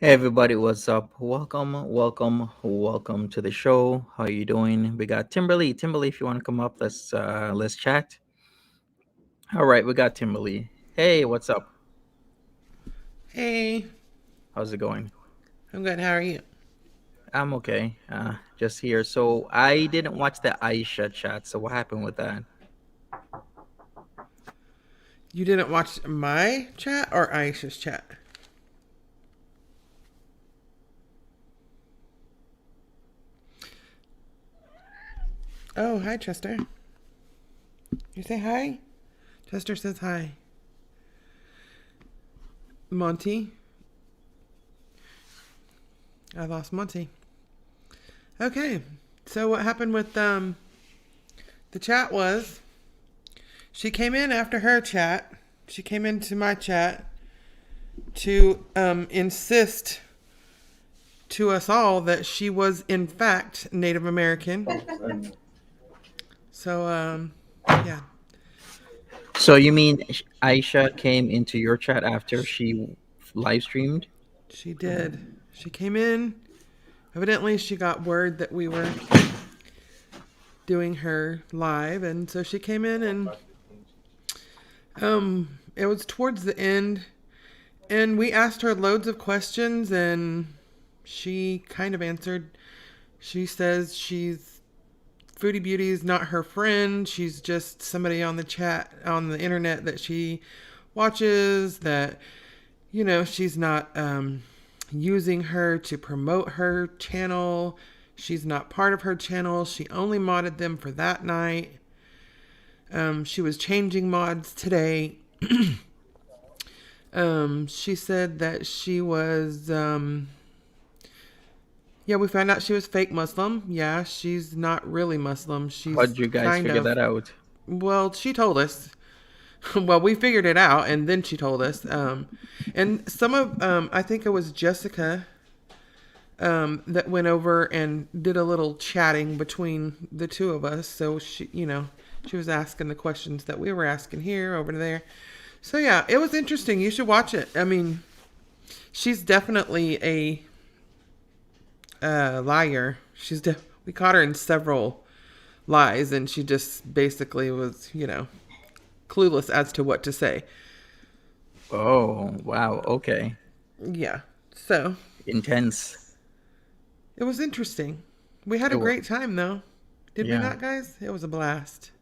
Hey everybody, what's up? Welcome to the show. How you doing? We got Timberly. Timberly, if you want to come up, let's chat. All right, we got Timberly. Hey, what's up? Hey, How's it going? I'm good. How are you? I'm okay. Just here. So I didn't watch the Aisha chat. So what happened with that? You didn't watch my chat or Aisha's chat? Oh, hi, Chester. You say hi? Chester says hi. Monty. I lost Monty. Okay, so what happened with the chat was she came in after her chat. She came into my chat to insist to us all that she was in fact Native American. So yeah. So you mean Aisha came into your chat after she live streamed? She did. She came in. Evidently, she got word that we were doing her live, and so she came in, and it was towards the end, and we asked her loads of questions, and she kind of answered. She says Foodie Beauty is not her friend. She's just somebody on the chat, on the internet that she watches, that, she's not using her to promote her channel. She's not part of her channel. She only modded them for that night. She was changing mods today. She said that she was... Yeah, we found out she was fake Muslim. Yeah, she's not really Muslim. She's How did you guys figure that out? Well, she told us. Well, we figured it out, and then she told us. And some of, I think it was Jessica, that went over and did a little chatting between the two of us. So she was asking the questions that we were asking here, over there. So yeah, it was interesting. You should watch it. I mean, she's definitely a liar. We caught her in several lies, and she just basically was, clueless as to what to say. Oh, wow. Okay. Yeah. So Intense. it was interesting. We had It a was. great time, though. Did we Yeah. not, guys? It was a blast.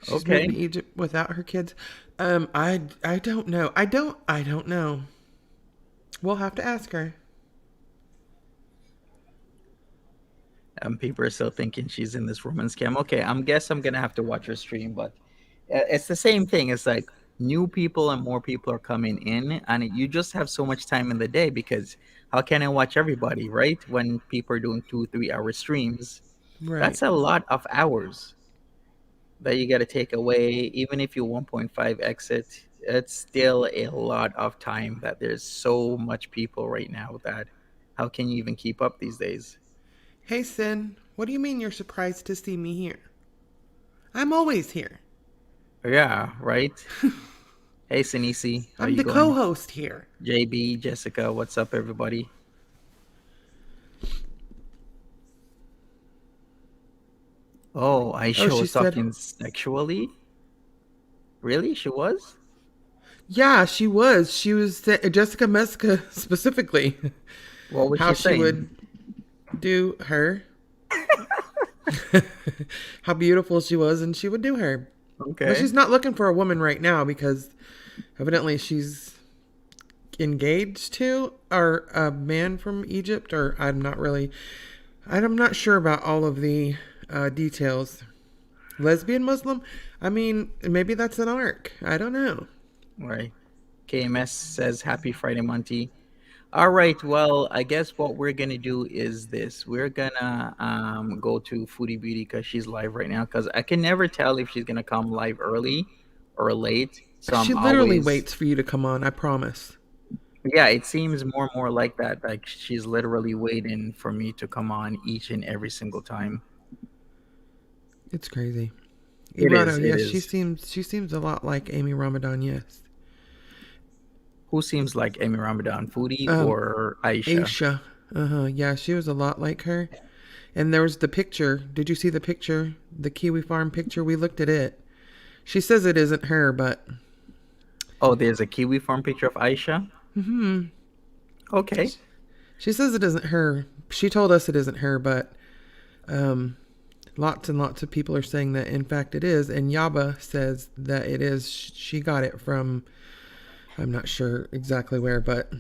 She's moving to Okay. Egypt without her kids. I don't know. I don't know. We'll have to ask her. People are still thinking she's in this woman scam. Okay, I'm gonna have to watch her stream, but it's the same thing. It's like new people and more people are coming in, and you just have so much time in the day because how can I watch everybody, right? When people are doing 2 3 hour streams, Right. that's a lot of hours that you got to take away. Even if you 1.5 exit, it's still a lot of time. That there's so much people right now that how can you even keep up these days? Hey, Sin. What do you mean you're surprised to see me here? I'm always here. Yeah, right. Hey, Sinisi, how I'm you the going? co-host here. JB, Jessica, what's up, everybody? Oh, Oh, Aisha she was said, talking sexually. Really, she was. yeah, she was. She was Jessica Meska specifically. What was How she she saying? would do her, how beautiful she was, and she would do her. But Okay, she's not looking for a woman right now because evidently she's engaged to or a man from Egypt, or I'm not sure about all of the details. Lesbian Muslim? I mean, maybe that's an arc. I don't know. right. KMS says happy Friday, Monty. All right. Well, I guess what we're gonna do is this. We're gonna go to Foodie Beauty because she's live right now. Because I can never tell if she's gonna come live early or late. So I'm She literally always, waits for you to come on, I promise. yeah. It seems more and more like that. Like she's literally waiting for me to come on each and every single time. It's crazy. It is. Irado, It yes, is. she seems a lot like Amy Ramadan, yes. Who seems like Amy Ramadan, Foodie Um, or Aisha? Aisha. Uh-huh. Yeah, she was a lot like her. And there was the picture. Did you see the picture? The Kiwi Farm picture? We looked at it. She says it isn't her, but Oh, there's a Kiwi farm picture of Aisha. Okay. she says it isn't her. She told us it isn't her, but um, lots and lots of people are saying that in fact it is. And Yaba says that it is. She got it from, I'm not sure exactly where, but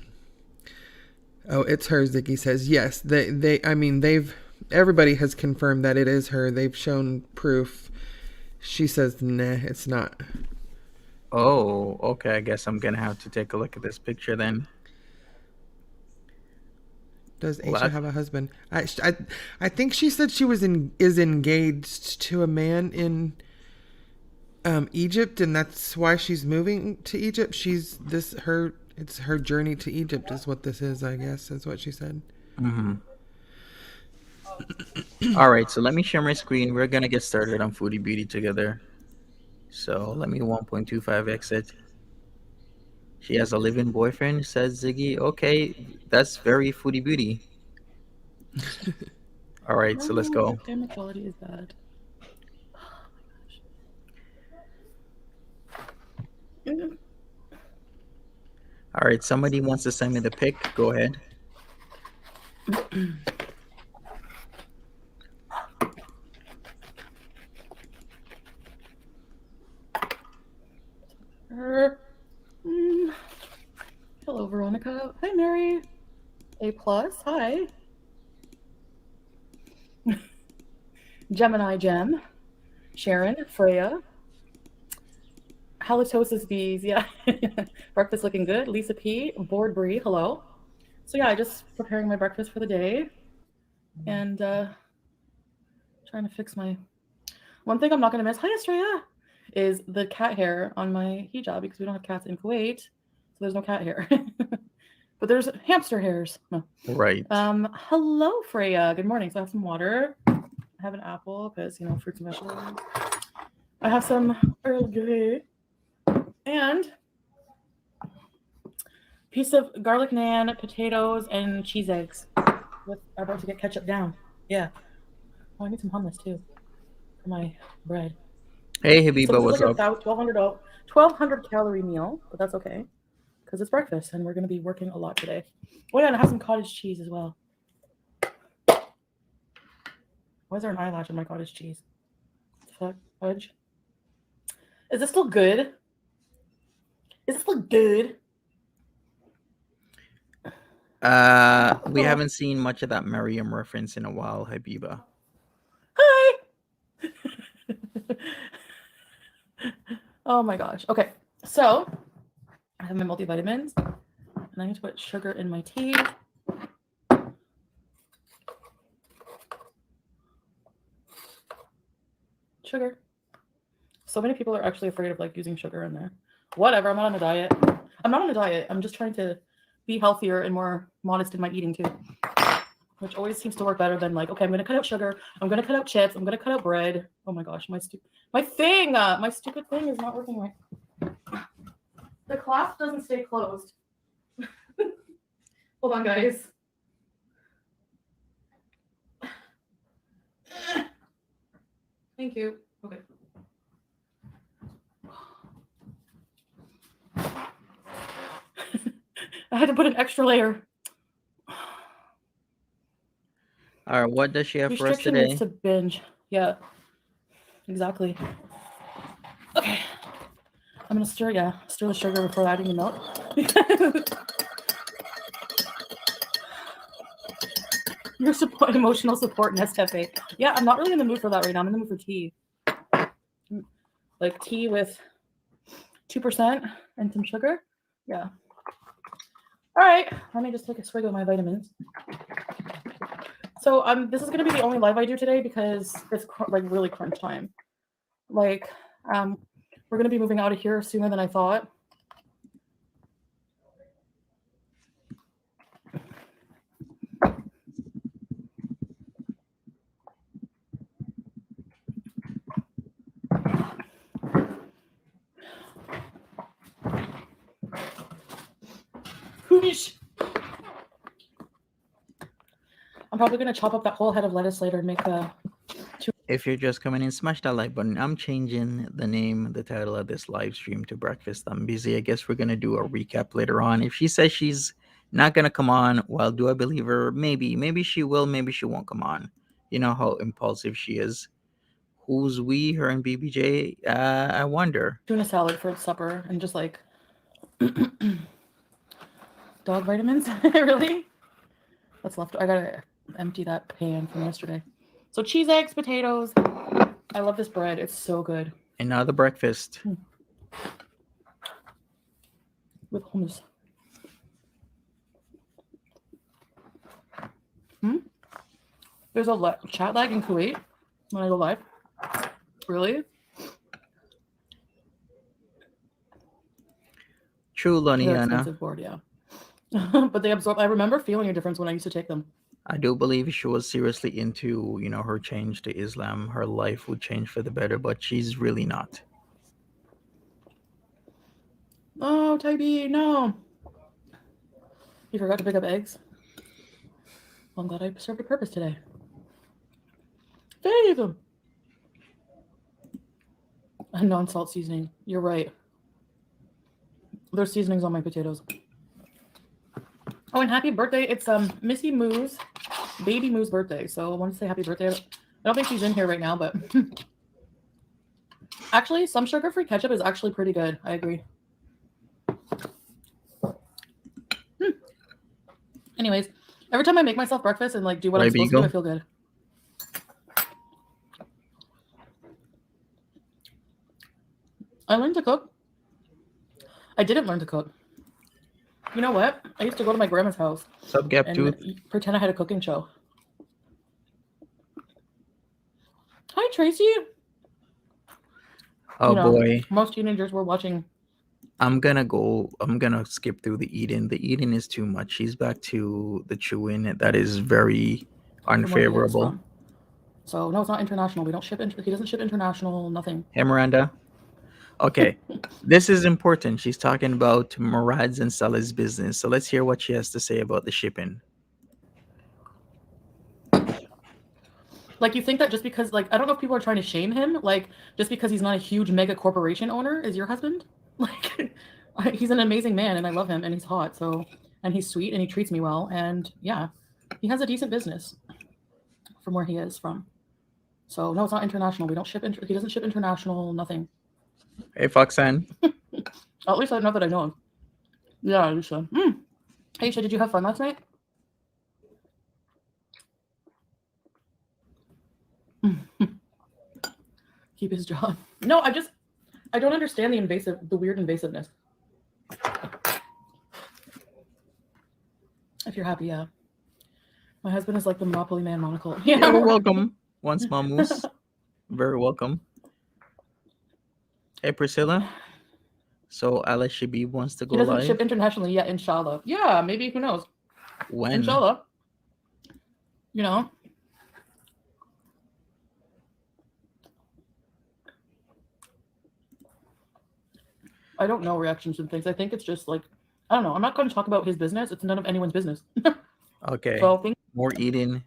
oh, it's her. Ziggy says yes. I mean, everybody has confirmed that it is her. They've shown proof. She says, nah, it's not. Oh, okay. I guess I'm gonna have to take a look at this picture then. Does Well, Aisha have a husband? I think she said she is engaged to a man in Egypt, and that's why she's moving to Egypt. It's her journey to Egypt is what this is. I guess is what she said. mhm. All right. So let me share my screen. We're gonna get started on Foodie Beauty together. So let me 1.25 exit. She has a living boyfriend, says Ziggy. Okay, that's very Foodie Beauty. All right, so let's No, your go. camera quality is bad. Mm. All right, somebody wants to send me the pic. Go ahead. Mm. Hello, Veronica. Hi, Mary. A plus. Hi. Gemini Gem. Sharon. Freya. Halitosis bees. Yeah. Breakfast looking good. Lisa P. Board Bree. Hello. So yeah, just preparing my breakfast for the day and trying to fix my One thing I'm not going to miss, hi Estrella, is the cat hair on my hijab because we don't have cats in Kuwait, so there's no cat hair. But there's hamster hairs. No. Right. Hello, Freya. Good morning. So I have some water. I have an apple because, you know, fruits and vegetables. I have some Earl Grey and a piece of garlic naan, potatoes, and cheese eggs. I'm about to get ketchup down. Yeah. Oh, I need some hummus too for my bread. Hey, So Habiba, this is what's like up? a 1,200 calorie meal, but that's okay because it's breakfast and we're going to be working a lot today. Oh yeah, and I have some cottage cheese as well. Why is there an eyelash on my cottage cheese? Fuck, fudge. Is this still good? Is this still good? We haven't seen much of that Merriam reference in a while, Habiba. Hi. Oh my gosh. Okay, so I have my multivitamins, and I need to put sugar in my tea. Sugar. So many people are actually afraid of like using sugar in there. Whatever. I'm not on a diet. I'm not on a diet. I'm just trying to be healthier and more modest in my eating too, which always seems to work better than like, okay, I'm gonna cut out sugar. I'm gonna cut out chips. I'm gonna cut out bread. Oh my gosh, my stupid thing is not working right. The clasp doesn't stay closed. Hold on, guys. Thank you. Okay. I had to put an extra layer. All right, what does she have for us Restriction today? needs to binge. Yeah, exactly. Okay. I'm gonna stir the sugar before adding the milk. Your support, emotional support, Nescafe. Yeah, I'm not really in the mood for that right now. I'm in the mood for tea. Like tea with 2% and some sugar. Yeah. All right, let me just take a swig of my vitamins. So this is gonna be the only live I do today because it's like really crunch time. Like, we're gonna be moving out of here sooner than I thought. I'm probably gonna chop up that whole head of lettuce later and make If you're just coming in, smash that like button. I'm changing the title of this live stream to Breakfast I'm Busy. I guess we're gonna do a recap later on. If she says she's not gonna come on, well, do I believe her? Maybe she will, maybe she won't come on. You know how impulsive she is. Who's we, her and BBJ? I wonder. tuna salad for supper and just like dog vitamins. Really? What's left? I gotta empty that pan from yesterday. So cheese, eggs, potatoes. I love this bread. It's so good. And now the breakfast. With hummus. There's a chat lag in Kuwait when I go live. Really? True, They're Loniana. expensive board, yeah. But they absorb. I remember feeling a difference when I used to take them. I do believe she was seriously into, her change to Islam. Her life would change for the better, but she's really not. Oh, Tybee, no. You forgot to pick up eggs? Well, I'm glad I served a purpose today. Thank you. A non-salt seasoning. You're right. There's seasonings on my potatoes. Oh, and happy birthday. It's Missy Moo's, baby Moo's birthday. So I want to say happy birthday. I don't think she's in here right now, but actually, some sugar-free ketchup is actually pretty good. I agree. Anyways, every time I make myself breakfast and like do what I'm supposed to do, I feel good. I learned to cook. I didn't learn to cook. You know what? I used to go to my grandma's house and pretend I had a cooking show. Hi, Tracy. Oh boy. Most teenagers were watching. I'm gonna skip through the eating. The eating is too much. She's back to the chewing. That is very from where he is unfavorable. from. So no, it's not international. We don't ship. He doesn't ship international. Nothing. Hey Miranda. Okay. This is important. She's talking about Murad's and Salah's business. So let's hear what she has to say about the shipping. Like, you think that just because, like, I don't know if people are trying to shame him, like, just because he's not a huge mega corporation owner is your husband? Like, he's an amazing man and I love him and he's hot, so, and he's sweet and he treats me well, and yeah, he has a decent business from where he is from. So no, it's not international. We don't ship. He doesn't ship international. Nothing. Hey Foxanne. At least I know that I know of. Yeah, Alicia. Hey, Aisha, did you have fun last night? Keep his job. No, I don't understand the weird invasiveness. If you're happy, yeah. My husband is like the Monopoly Man monocle. Yeah, you're welcome. One small moose. Very welcome. Hey Priscilla. So Ala Shabib wants to go He doesn't live. ship internationally yet, inshallah. Yeah, maybe, who knows? When? Inshallah. You know. I don't know reactions and things. I think it's just like, I don't know. I'm not going to talk about his business. It's none of anyone's business. Okay. So more eating.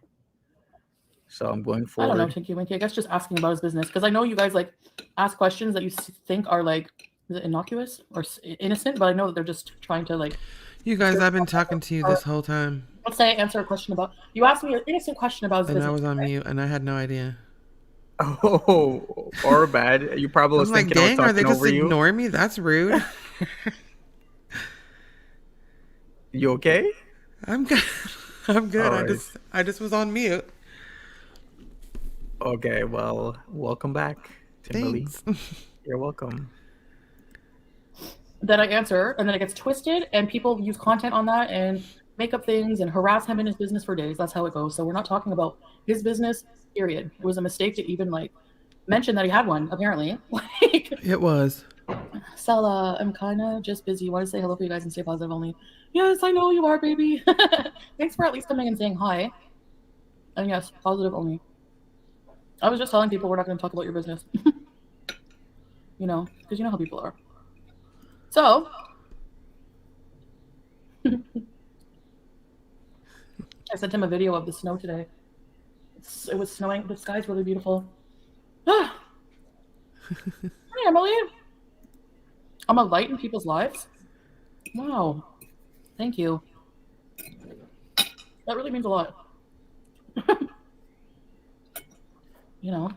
So I'm going I forward. don't know, Tinky Winky. I guess just asking about his business, because I know you guys like ask questions that you think are like, is it innocuous or innocent? But I know that they're just trying to like. You guys, I've been talking to you this whole time. Let's say I answer a question about. You asked me an innocent question about his And business. I was on mute and I had no idea. Oh, or bad. You probably was I'm like, thinking I was dang, are they talking just over you. ignoring me? That's rude. You okay? I'm good. I'm good. All right. I just was on mute. Okay, well, welcome back, Timberly. Thanks. You're welcome. Then I answer, and then it gets twisted, and people use content on that and make up things and harass him in his business for days. That's how it goes. So we're not talking about his business, period. It was a mistake to even like mention that he had one, apparently. Like, It was. Stella, I'm kind of just busy. Want to say hello to you guys and stay positive only. Yes, I know you are, baby. Thanks for at least coming and saying hi. And yes, positive only. I was just telling people we're not going to talk about your business. You know, because you know how people are. So, I sent him a video of the snow today. It was snowing. The sky's really beautiful. Hi, Emily. I'm a light in people's lives. Wow. Thank you. That really means a lot. You know.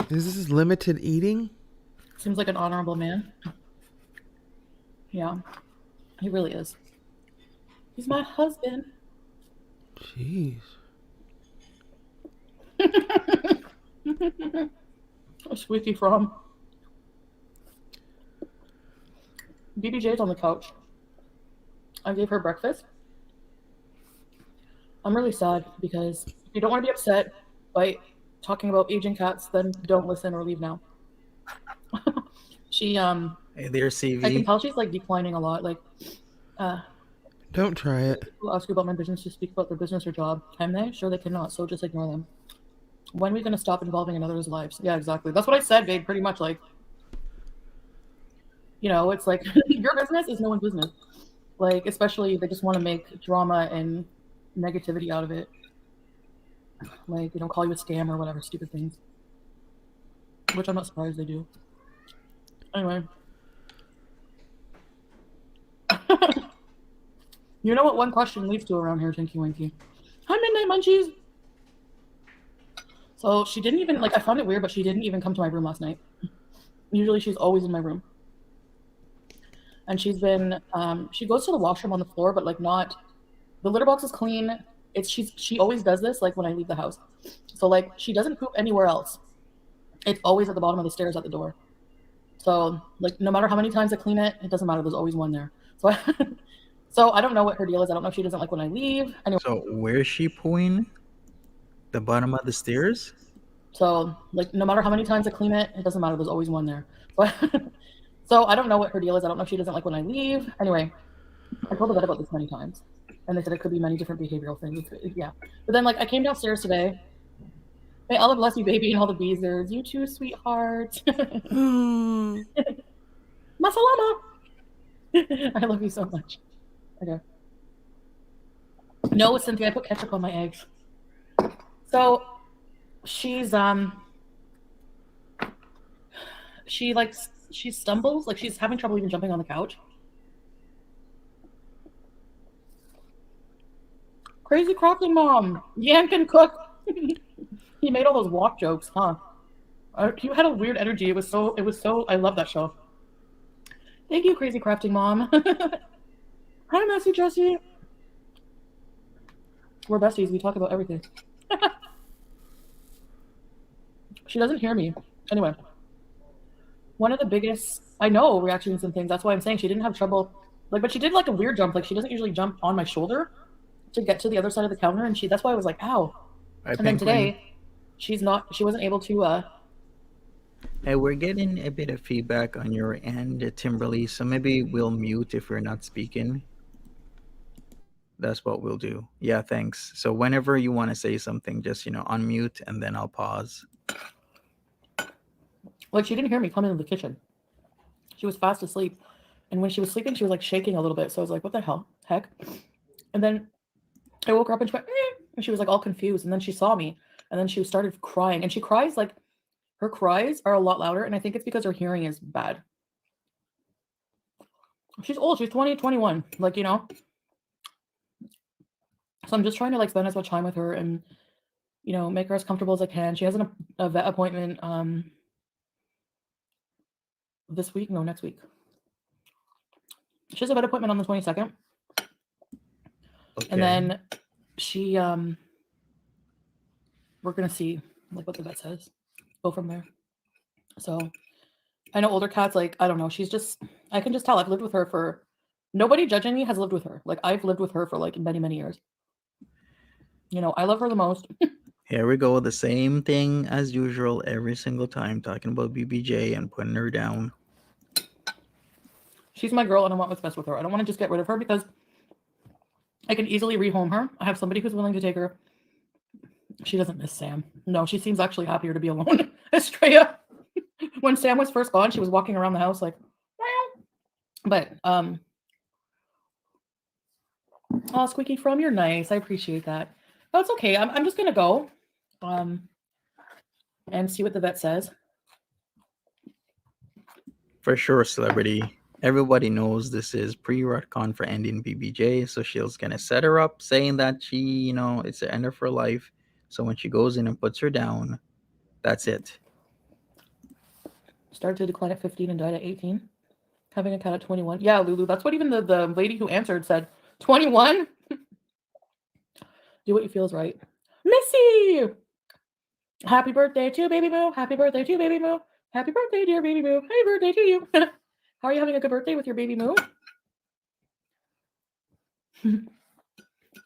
Is this limited eating? Seems like an honorable man. Yeah. He really is. He's my husband. Jeez. A squeaky from. BBJ's on the couch. I gave her breakfast. I'm really sad because if you don't want to be upset by talking about aging cats, then don't listen or leave now. She Hey there, I can CV. tell she's like declining a lot. Like Don't try it. people ask you about my business to speak about their business or job. Can they? Sure they cannot, so just ignore them. When are we gonna stop involving in others' lives? Yeah, exactly. That's what I said, babe, pretty much. Like, you know, it's like your business is no one's business. Like, especially they just want to make drama and negativity out of it. Like, you know, call you a scam or whatever, stupid things. Which I'm not surprised they do. Anyway. You know what one question leads to around here, Tinky Winky? Hi, Midnight Munchies! So she didn't even, like, I found it weird, but she didn't even come to my room last night. Usually she's always in my room. And she's been, she goes to the washroom on the floor, but, like, not, the litter box is clean. She always does this, like, when I leave the house. So, like, she doesn't poop anywhere else. It's always at the bottom of the stairs at the door. So, like, no matter how many times I clean it, it doesn't matter. There's always one there. So, so I don't know what her deal is. I don't know if she doesn't like when I leave. Anyway. So where's she pooing? The bottom of the stairs? So, like, no matter how many times I clean it, it doesn't matter. There's always one there. But so I don't know what her deal is. I don't know if she doesn't like when I leave. Anyway, I told the vet about this many times, and they said it could be many different behavioral things. Yeah, but then like I came downstairs today. May Allah bless you, baby, and all the beezers. You too, sweetheart. Masalama. I love you so much. Okay. No, Cynthia, I put ketchup on my eggs. So she's she stumbles, like she's having trouble even jumping on the couch. Crazy crafting mom. Yan can cook. He made all those walk jokes, huh? You had a weird energy. It was so I love that show. Thank you, crazy crafting mom. Hi, Messy Jessie. We're besties. We talk about everything. She doesn't hear me. Anyway, one of the biggest, I know, reactions and things. That's why I'm saying she didn't have trouble. Like, but she did like a weird jump. Like, she doesn't usually jump on my shoulder to get to the other side of the counter. And that's why I was like, ow. And then today, she wasn't able to, Hey, we're getting a bit of feedback on your end, Timberly, so maybe we'll mute if we're not speaking. That's what we'll do. Yeah, thanks. So whenever you want to say something, just, unmute and then I'll pause. Like, she didn't hear me come into the kitchen. She was fast asleep. And when she was sleeping, she was like shaking a little bit. So I was like, what the heck? And then I woke her up and she went, and she was like all confused. And then she saw me and then she started crying. And she cries like, her cries are a lot louder. And I think it's because her hearing is bad. She's old. She's 20, 21. Like, So I'm just trying to like spend as much time with her and, make her as comfortable as I can. She has a vet appointment this week. No, next week. She has a vet appointment on the 22nd. Okay. And then she, we're going to see like what the vet says. Go from there. So I know older cats, like, I don't know. I can just tell. I've lived with her nobody judging me has lived with her. Like, I've lived with her for like many, many years. I love her the most. Here we go. The same thing as usual every single time, talking about BBJ and putting her down. She's my girl and I want what's best with her. I don't want to just get rid of her because I can easily rehome her. I have somebody who's willing to take her. She doesn't miss Sam. No, she seems actually happier to be alone. Estrella. When Sam was first gone, she was walking around the house like, wow. But, oh, Squeaky From, you're nice. I appreciate that. But it's okay. I'm just going to go and see what the vet says. For sure, celebrity. Everybody knows this is pre-retcon for ending BBJ, so she's going to set her up saying that she, it's the end of her life. So when she goes in and puts her down, that's it. Started to decline at 15 and died at 18. Having a cat at 21. Yeah, Lulu, that's what even the lady who answered said. 21? Do what you feel is right. Missy! Happy birthday to Baby Moo. Happy birthday to Baby Moo. Happy birthday, dear Baby Moo. Happy birthday to you. How are you having a good birthday with your Baby Moo?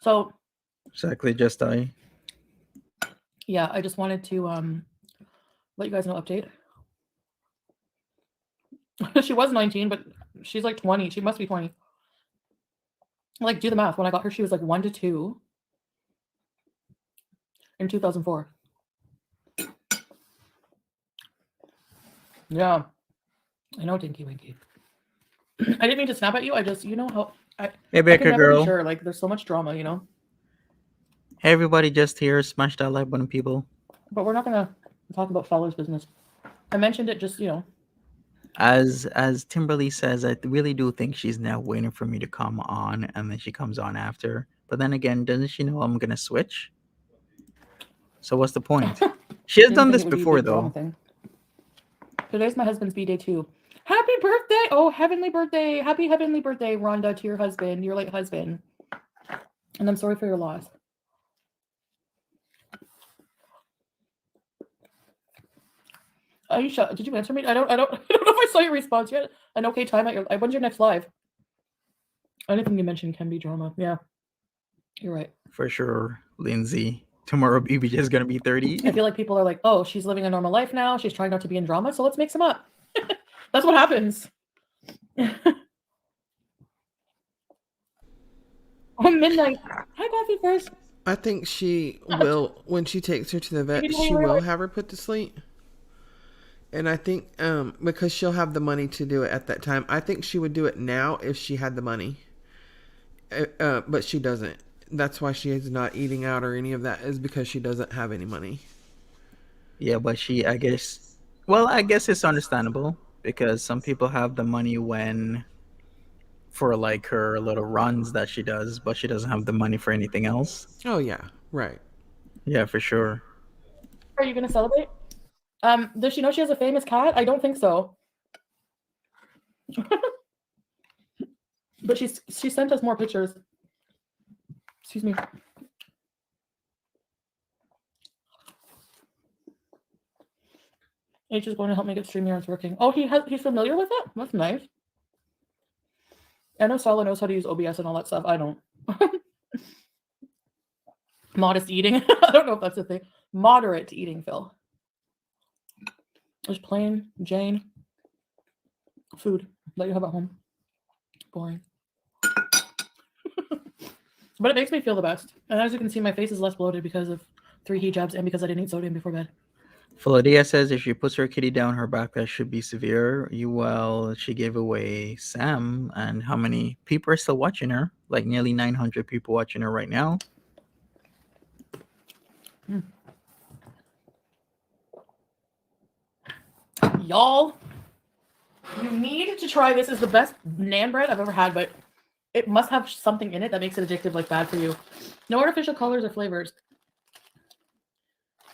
So. Exactly, just I. Yeah, I just wanted to let you guys know update. She was 19, but she's like 20. She must be 20. Like, do the math. When I got her, she was like 1 to 2 in 2004. Yeah. I know, Dinky Winky. I didn't mean to snap at you. I just, how... Hey, Baker girl. Sure, like, there's so much drama, Hey, everybody, just here. Smash that like button, people. But we're not going to talk about Fowler's business. I mentioned it just, As Timberly says, I really do think she's now waiting for me to come on, and then she comes on after. But then again, doesn't she know I'm gonna switch? So what's the point? She has done this before, though. Today's my husband's B-Day too. Happy birthday! Oh, heavenly birthday! Happy heavenly birthday, Rhonda, to your husband, your late husband. And I'm sorry for your loss. Aisha, did you answer me? I don't know if I saw your response yet. An okay time at your. When's your next live? Anything you mentioned can be drama. Yeah, you're right. For sure, Lindsay. Tomorrow BBJ is gonna be 30. I feel like people are like, oh, she's living a normal life now. She's trying not to be in drama, so let's mix them up. That's what happens. On midnight. Hi, Coffee First. I think she will, when she takes her to the vet, Maybe she wait. will have her put to sleep. And I think because she'll have the money to do it at that time, I think she would do it now if she had the money. But she doesn't. That's why she is not eating out or any of that, is because she doesn't have any money. Yeah, but I guess, well, I guess it's understandable because some people have the money for like her little runs that she does, but she doesn't have the money for anything else. Oh, yeah. Right. Yeah, for sure. Are you going to celebrate? Does she know she has a famous cat? I don't think so. But she sent us more pictures. Excuse me. H is going to help me get StreamYard's working. Oh, he's familiar with it? That's nice. I know Sala knows how to use OBS and all that stuff. I don't. Modest eating. I don't know if that's a thing. Moderate eating, Phil. Just plain Jane food that you have at home. Boring. But it makes me feel the best. And as you can see, my face is less bloated because of 3 hijabs and because I didn't eat sodium before bed. Philadia says if she puts her kitty down her back, that should be severe. Well, she gave away Sam, and how many people are still watching her? Like nearly 900 people watching her right now. Y'all, you need to try this. It's the best naan bread I've ever had, but it must have something in it that makes it addictive, like bad for you. No artificial colors or flavors.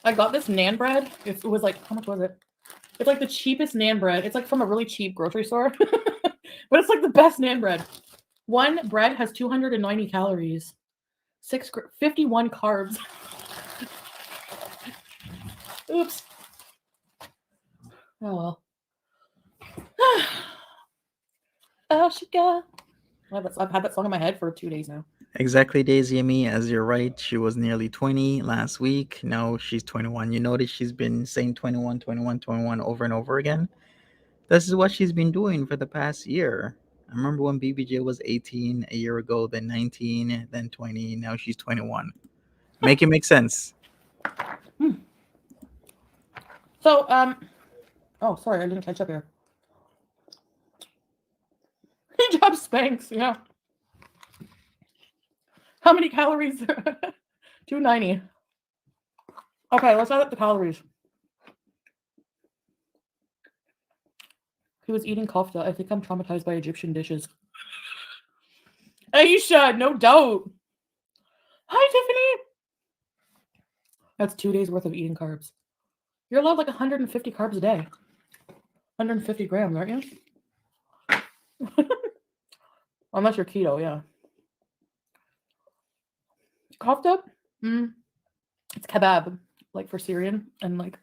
I got this naan bread. It was like, how much was it? It's like the cheapest naan bread. It's like from a really cheap grocery store, but it's like the best naan bread. One bread has 290 calories, 51 carbs. Oops. Oh well. Oh, she got. I've had that song in my head for 2 days now. Exactly, Daisy and me, as you're right. She was nearly 20 last week. Now she's 21. You notice she's been saying 21, 21, 21 over and over again. This is what she's been doing for the past year. I remember when BBJ was 18 a year ago, then 19, then 20. Now she's 21. Make it make sense. So, oh, sorry, I didn't catch up here. Hijab Spanx, yeah. How many calories? 290. Okay, let's add up the calories. He was eating kofta. I think I'm traumatized by Egyptian dishes. Aisha, no doubt. Hi, Tiffany. That's 2 days worth of eating carbs. You're allowed like 150 carbs a day. 150 grams, aren't you? Unless you're keto, yeah. Kofta? It's kebab, like for Syrian. And like,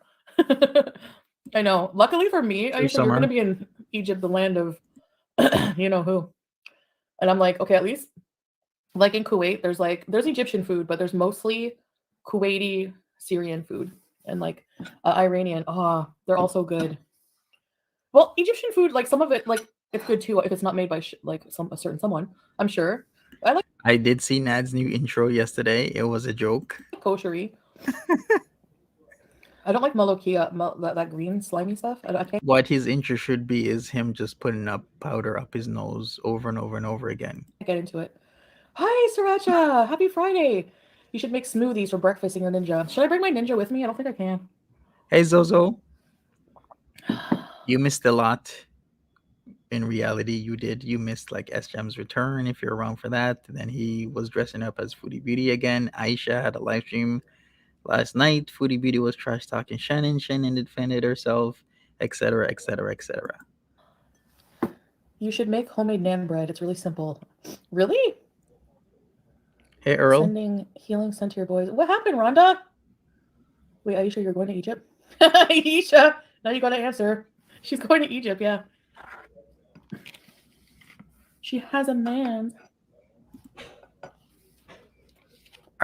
I know. Luckily for me, I said we're going to be in Egypt, the land of you know who. And I'm like, okay, at least like in Kuwait, there's Egyptian food, but there's mostly Kuwaiti Syrian food and like Iranian. They're also good. Well, Egyptian food, like some of it, like it's good too if it's not made by a certain someone. I'm sure. I did see Nad's new intro yesterday. It was a joke. Koshery. I don't like malokia, that green slimy stuff. I can't. What his intro should be is him just putting up powder up his nose over and over and over again. Get into it. Hi, Sriracha. Happy Friday. You should make smoothies for breakfast in your ninja. Should I bring my ninja with me? I don't think I can. Hey, Zozo. You missed a lot. In reality, you did. You missed like S-Jam's return if you're around for that. Then he was dressing up as Foodie Beauty again. Aisha had a live stream last night. Foodie Beauty was trash talking Shannon. Shannon defended herself, etc., etc., etc. You should make homemade naan bread. It's really simple. Really? Hey, Earl. Sending healing scent to your boys. What happened, Rhonda? Wait, Aisha, you're going to Egypt? Aisha, now you got to answer. She's going to Egypt, yeah. She has a man.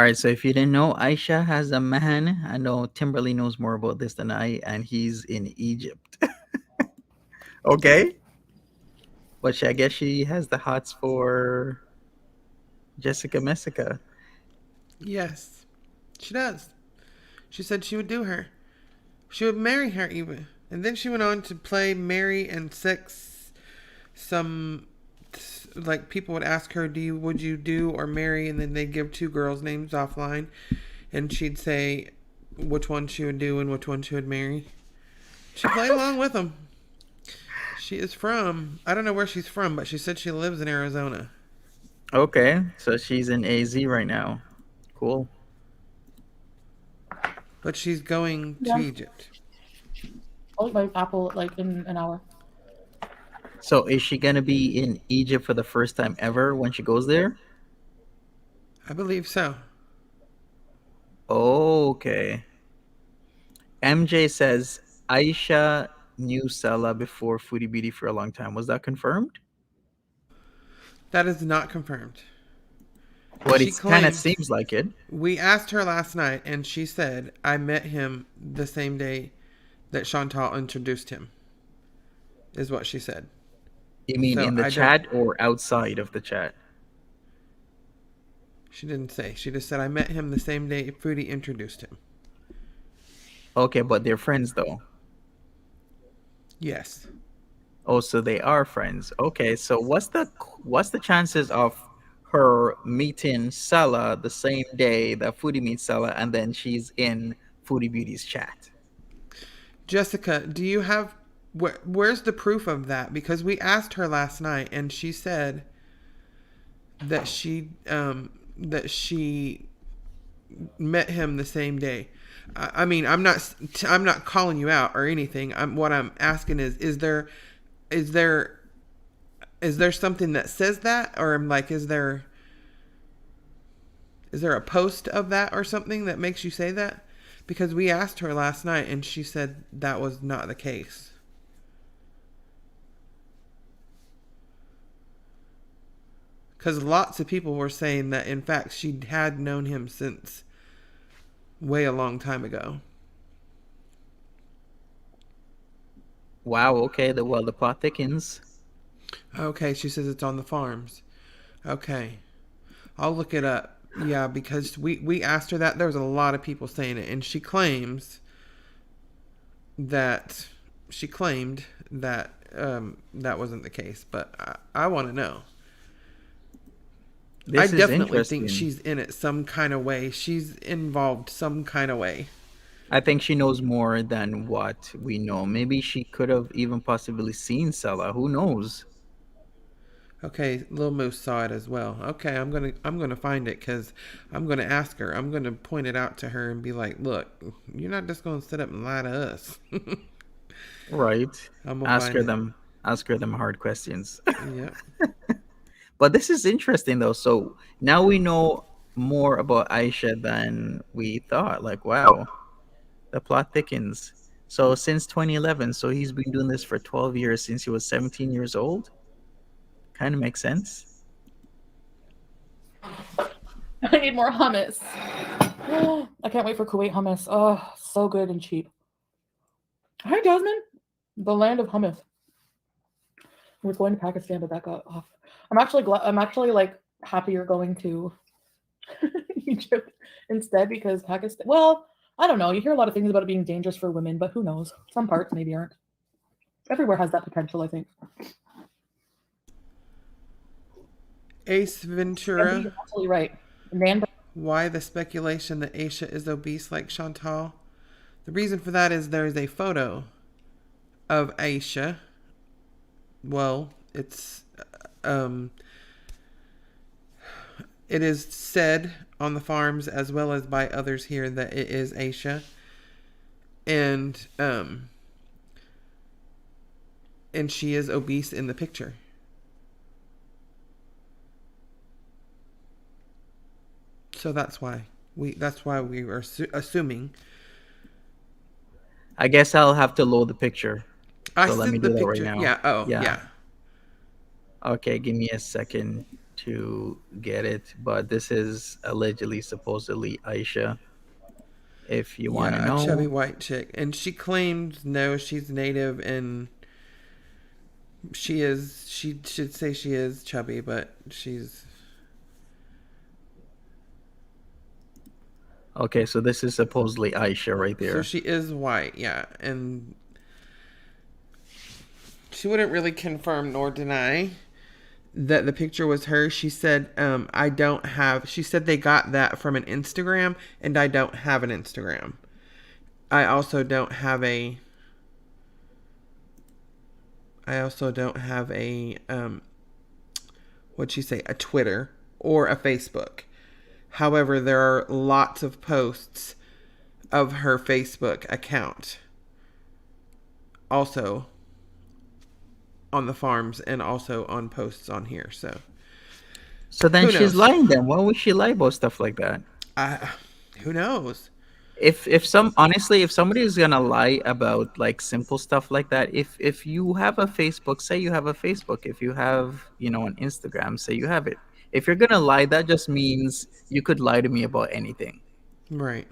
All right, so if you didn't know, Aisha has a man. I know Timberly knows more about this than I, and he's in Egypt. Okay, but I guess she has the hots for Jessica Messica. Yes, she does. She said she would do her. She would marry her even. And then she went on to play Mary and sex some, like, people would ask her, would you do or marry, and then they'd give two girls names offline, and she'd say which one she would do and which one she would marry. She played along with them. She is from, I don't know where she's from, but she said she lives in Arizona. Okay, so she's in AZ right now. Cool. But she's going to Yeah. Egypt. I'll eat my apple like in an hour. So is she gonna be in Egypt for the first time ever when she goes there? I believe so. Okay. MJ says Aisha knew Sela before Foodie Beauty for a long time. Was that confirmed? That is not confirmed. Well, She it kind of claims, seems like it. we asked her last night, and she said, I met him the same day that Chantal introduced him, is what she said. You mean So in the I don't, chat or outside of the chat? she didn't say. She just said, I met him the same day Foodie introduced him. Okay, but they're friends though. Yes. Oh, so they are friends. Okay, so what's the chances of her meeting Sela the same day that Foodie meets Sela, and then she's in Foodie Beauty's chat? Jessica, do you have, where's the proof of that? Because we asked her last night, and she said that she met him the same day. I mean, I'm not calling you out or anything. What I'm asking is there is there is there something that says that, or I'm like, is there a post of that or something that makes you say that? Because we asked her last night and she said that was not the case. Because lots of people were saying that, in fact, she had known him since way a long time ago. Wow. Okay. The plot thickens. Okay, she says it's on the farms. Okay, I'll look it up. Yeah, because we asked her that. There was a lot of people saying it, and that she claimed that that wasn't the case. But I want to know. I This is definitely think interesting. she's in it some kind of way. She's involved some kind of way. I think she knows more than what we know. Maybe she could have even possibly seen Sela. Who knows? Okay, Lil Moose saw it as well. Okay, I'm gonna find it because I'm gonna ask her. I'm gonna point it out to her and be like, "Look, you're not just gonna sit up and lie to us." Right. I'm gonna Ask find her it. them. Ask her them hard questions. Yep. But this is interesting though. So now we know more about Aisha than we thought. Like, wow, the plot thickens. So since 2011, so he's been doing this for 12 years since he was 17 years old. Kind of makes sense. I need more hummus. I can't wait for Kuwait hummus. Oh, so good and cheap. Hi, Jasmine. The land of hummus. We were going to Pakistan, but that got off. I'm actually glad. I'm actually like happy you're going to Egypt instead because Pakistan. Well, I don't know. You hear a lot of things about it being dangerous for women, but who knows? Some parts maybe aren't. Everywhere has that potential, I think. Ace Yeah, Ventura. you're absolutely right. Nan, Why the speculation that Aisha is obese like Chantal? The reason for that is there is a photo of Aisha. Well, um, it is said on the farms as well as by others here that it is Aisha, and and she is obese in the picture. So that's why we were assuming. I guess I'll have to load the picture. I So let me sent the do that right picture. now. Yeah. Oh, Yeah. yeah. Okay, give me a second to get it, but this is allegedly, supposedly Aisha. If you want to Yeah, a chubby know, white chick. And she claims no, she's native and she should say she is chubby, but she's okay, so this is supposedly Aisha right so there. she is white, yeah. And she wouldn't really confirm nor deny that the picture was her. She said, I don't have, she said they got that from an Instagram and I don't have an Instagram. I also don't have a, what'd she say, a Twitter or a Facebook. However, there are lots of posts of her Facebook account also on the farms and also on posts on here. So then Who she's knows? lying. Then why would she lie about stuff like that? I, who knows? If some honestly, if somebody is gonna lie about like simple stuff like that, if you have a Facebook, say you have a Facebook. If you have an Instagram, say you have it. If you're gonna lie, that just means you could lie to me about anything. Right.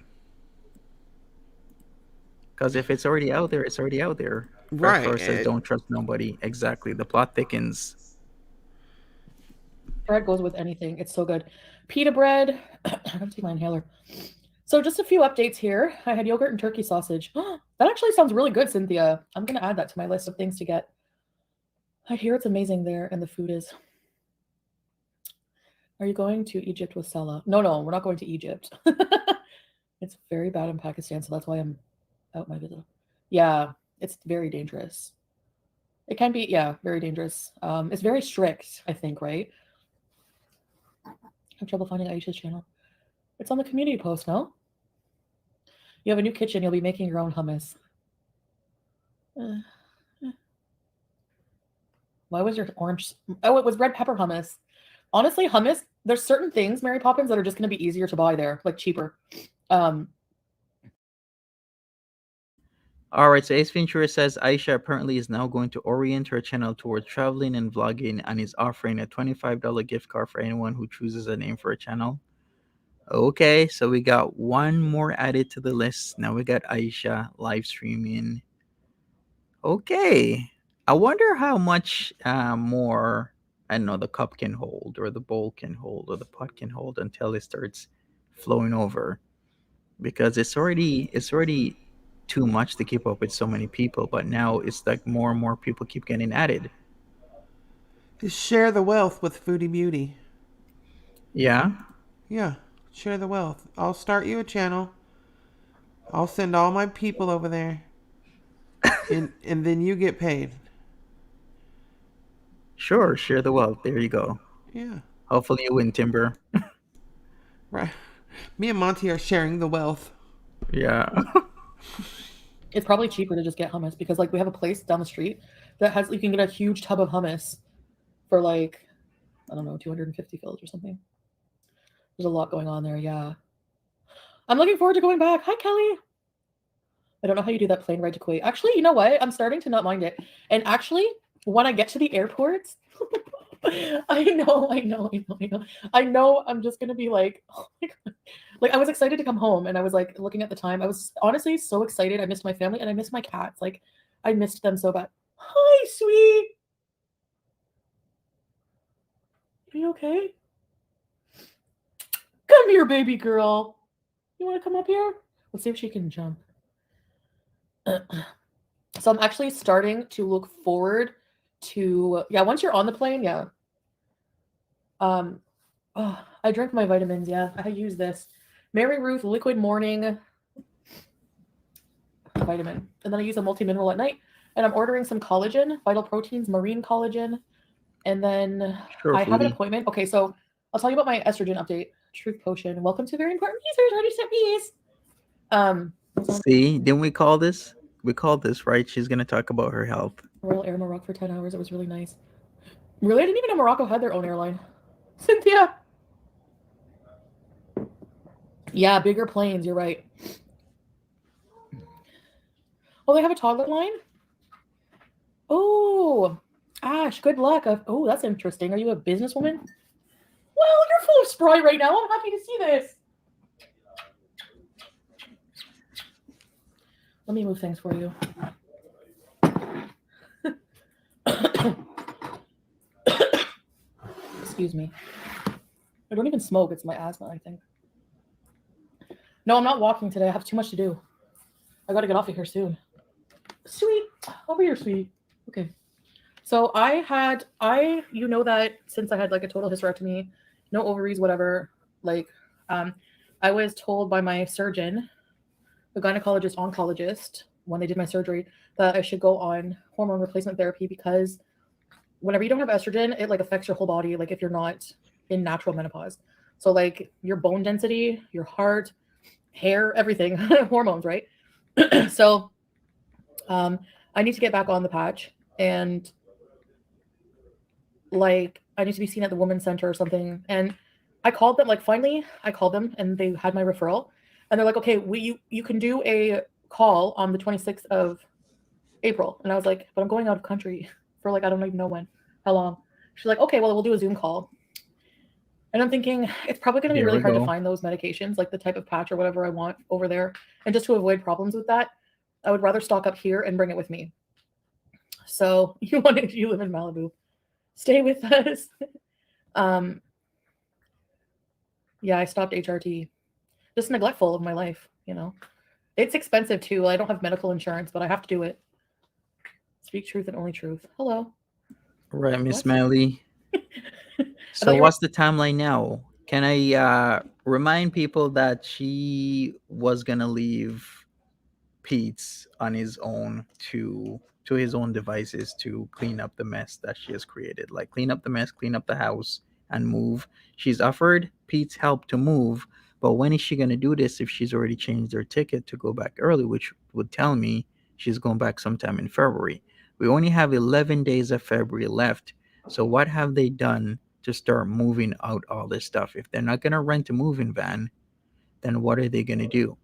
Because if it's already out there, it's already out there. Fred Right. Flores says, "Don't trust nobody." Exactly. The plot thickens. Bread goes with anything. It's so good. Pita bread. I have to take my inhaler. So just a few updates here. I had yogurt and turkey sausage. That actually sounds really good, Cynthia. I'm going to add that to my list of things to get. I hear it's amazing there, and the food is. Are you going to Egypt with Salah? No, we're not going to Egypt. It's very bad in Pakistan, so that's why I'm out my visit. Yeah, it's very dangerous. It can be, yeah, very dangerous. It's very strict, I think, right? I have trouble finding Aisha's channel. It's on the community post, no? You have a new kitchen. You'll be making your own hummus. Why was your orange? Oh, it was red pepper hummus. Honestly, hummus, there's certain things, Mary Poppins, that are just going to be easier to buy there, like cheaper. All right, so Ace Ventura says Aisha apparently is now going to orient her channel towards traveling and vlogging and is offering a $25 gift card for anyone who chooses a name for a channel. Okay, so we got one more added to the list. Now we got Aisha live streaming. Okay, I wonder how much more, I don't know, the cup can hold or the bowl can hold or the pot can hold until it starts flowing over, because it's already too much to keep up with so many people, but now it's like more and more people keep getting added. Just share the wealth with Foodie Beauty. Yeah. Yeah, share the wealth. I'll start you a channel. I'll send all my people over there. and then you get paid. Sure, share the wealth. There you go. Yeah. Hopefully you win, Timber. Right. Me and Monty are sharing the wealth. Yeah. It's probably cheaper to just get hummus because, like, we have a place down the street that has, you can get a huge tub of hummus for like, I don't know, 250 fills or something. There's a lot going on there. Yeah. I'm looking forward to going back. Hi, Kelly. I don't know how you do that plane ride to Kuwait. Actually, you know what? I'm starting to not mind it. And actually, when I get to the airports, I know I'm just gonna be like, oh my God. Like, I was excited to come home and I was like looking at the time. I was honestly so excited. I missed my family and I missed my cats. Like, I missed them so bad. Hi, sweet. Are you okay? Come here, baby girl. You want to come up here? Let's see if she can jump. So I'm actually starting to look forward to, yeah, once you're on the plane, yeah. I drink my vitamins, yeah. I use this Mary Ruth liquid morning vitamin. And then I use a multi-mineral at night. And I'm ordering some collagen, Vital Proteins, marine collagen. And then Sure, I have an Foodie. appointment. Okay, so I'll tell you about my estrogen update. Truth Potion. Welcome to Very Important Research. Already sent these. See, didn't we call this? We called this, right? She's gonna talk about her health. Royal Air Morocco for 10 hours. It was really nice. Really? I didn't even know Morocco had their own airline. Cynthia. Yeah, bigger planes. You're right. Oh, they have a toddler line? Oh, Ash, good luck. Oh, that's interesting. Are you a businesswoman? Well, you're full of Sprite right now. I'm happy to see this. Let me move things for you. Excuse me. I don't even smoke. It's my asthma, I think. No, I'm not walking today. I have too much to do. I got to get off of here soon. Sweet. Over here, sweet. Okay. So you know that since I had like a total hysterectomy, no ovaries, whatever, like, I was told by my surgeon, the gynecologist, oncologist, when they did my surgery, that I should go on hormone replacement therapy because whenever you don't have estrogen, it like affects your whole body. Like if you're not in natural menopause. So like your bone density, your heart, hair, everything, hormones, right? So I need to get back on the patch and like I need to be seen at the women's center or something. And I called them, like finally I called them and they had my referral and they're like, okay, you can do a call on the 26th of April. And I was like, but I'm going out of country for like, I don't even know how long. She's like, okay, well, we'll do a Zoom call. And I'm thinking it's probably going to be really hard to find those medications, like the type of patch or whatever I want over there. And just to avoid problems with that, I would rather stock up here and bring it with me. So you live in Malibu, stay with us. Yeah, I stopped HRT. Just neglectful of my life, you know. It's expensive too. I don't have medical insurance, but I have to do it. Speak truth and only truth. Hello. Right, Miss Melly. So what's the timeline now? Can I remind people that she was gonna leave Pete's on his own to his own devices to clean up the mess that she has created? Like clean up the mess, clean up the house, and move. She's offered Pete's help to move, but when is she gonna do this if she's already changed her ticket to go back early, which would tell me she's going back sometime in February. We only have 11 days of February left. So what have they done to start moving out all this stuff? If they're not going to rent a moving van, then what are they going to do?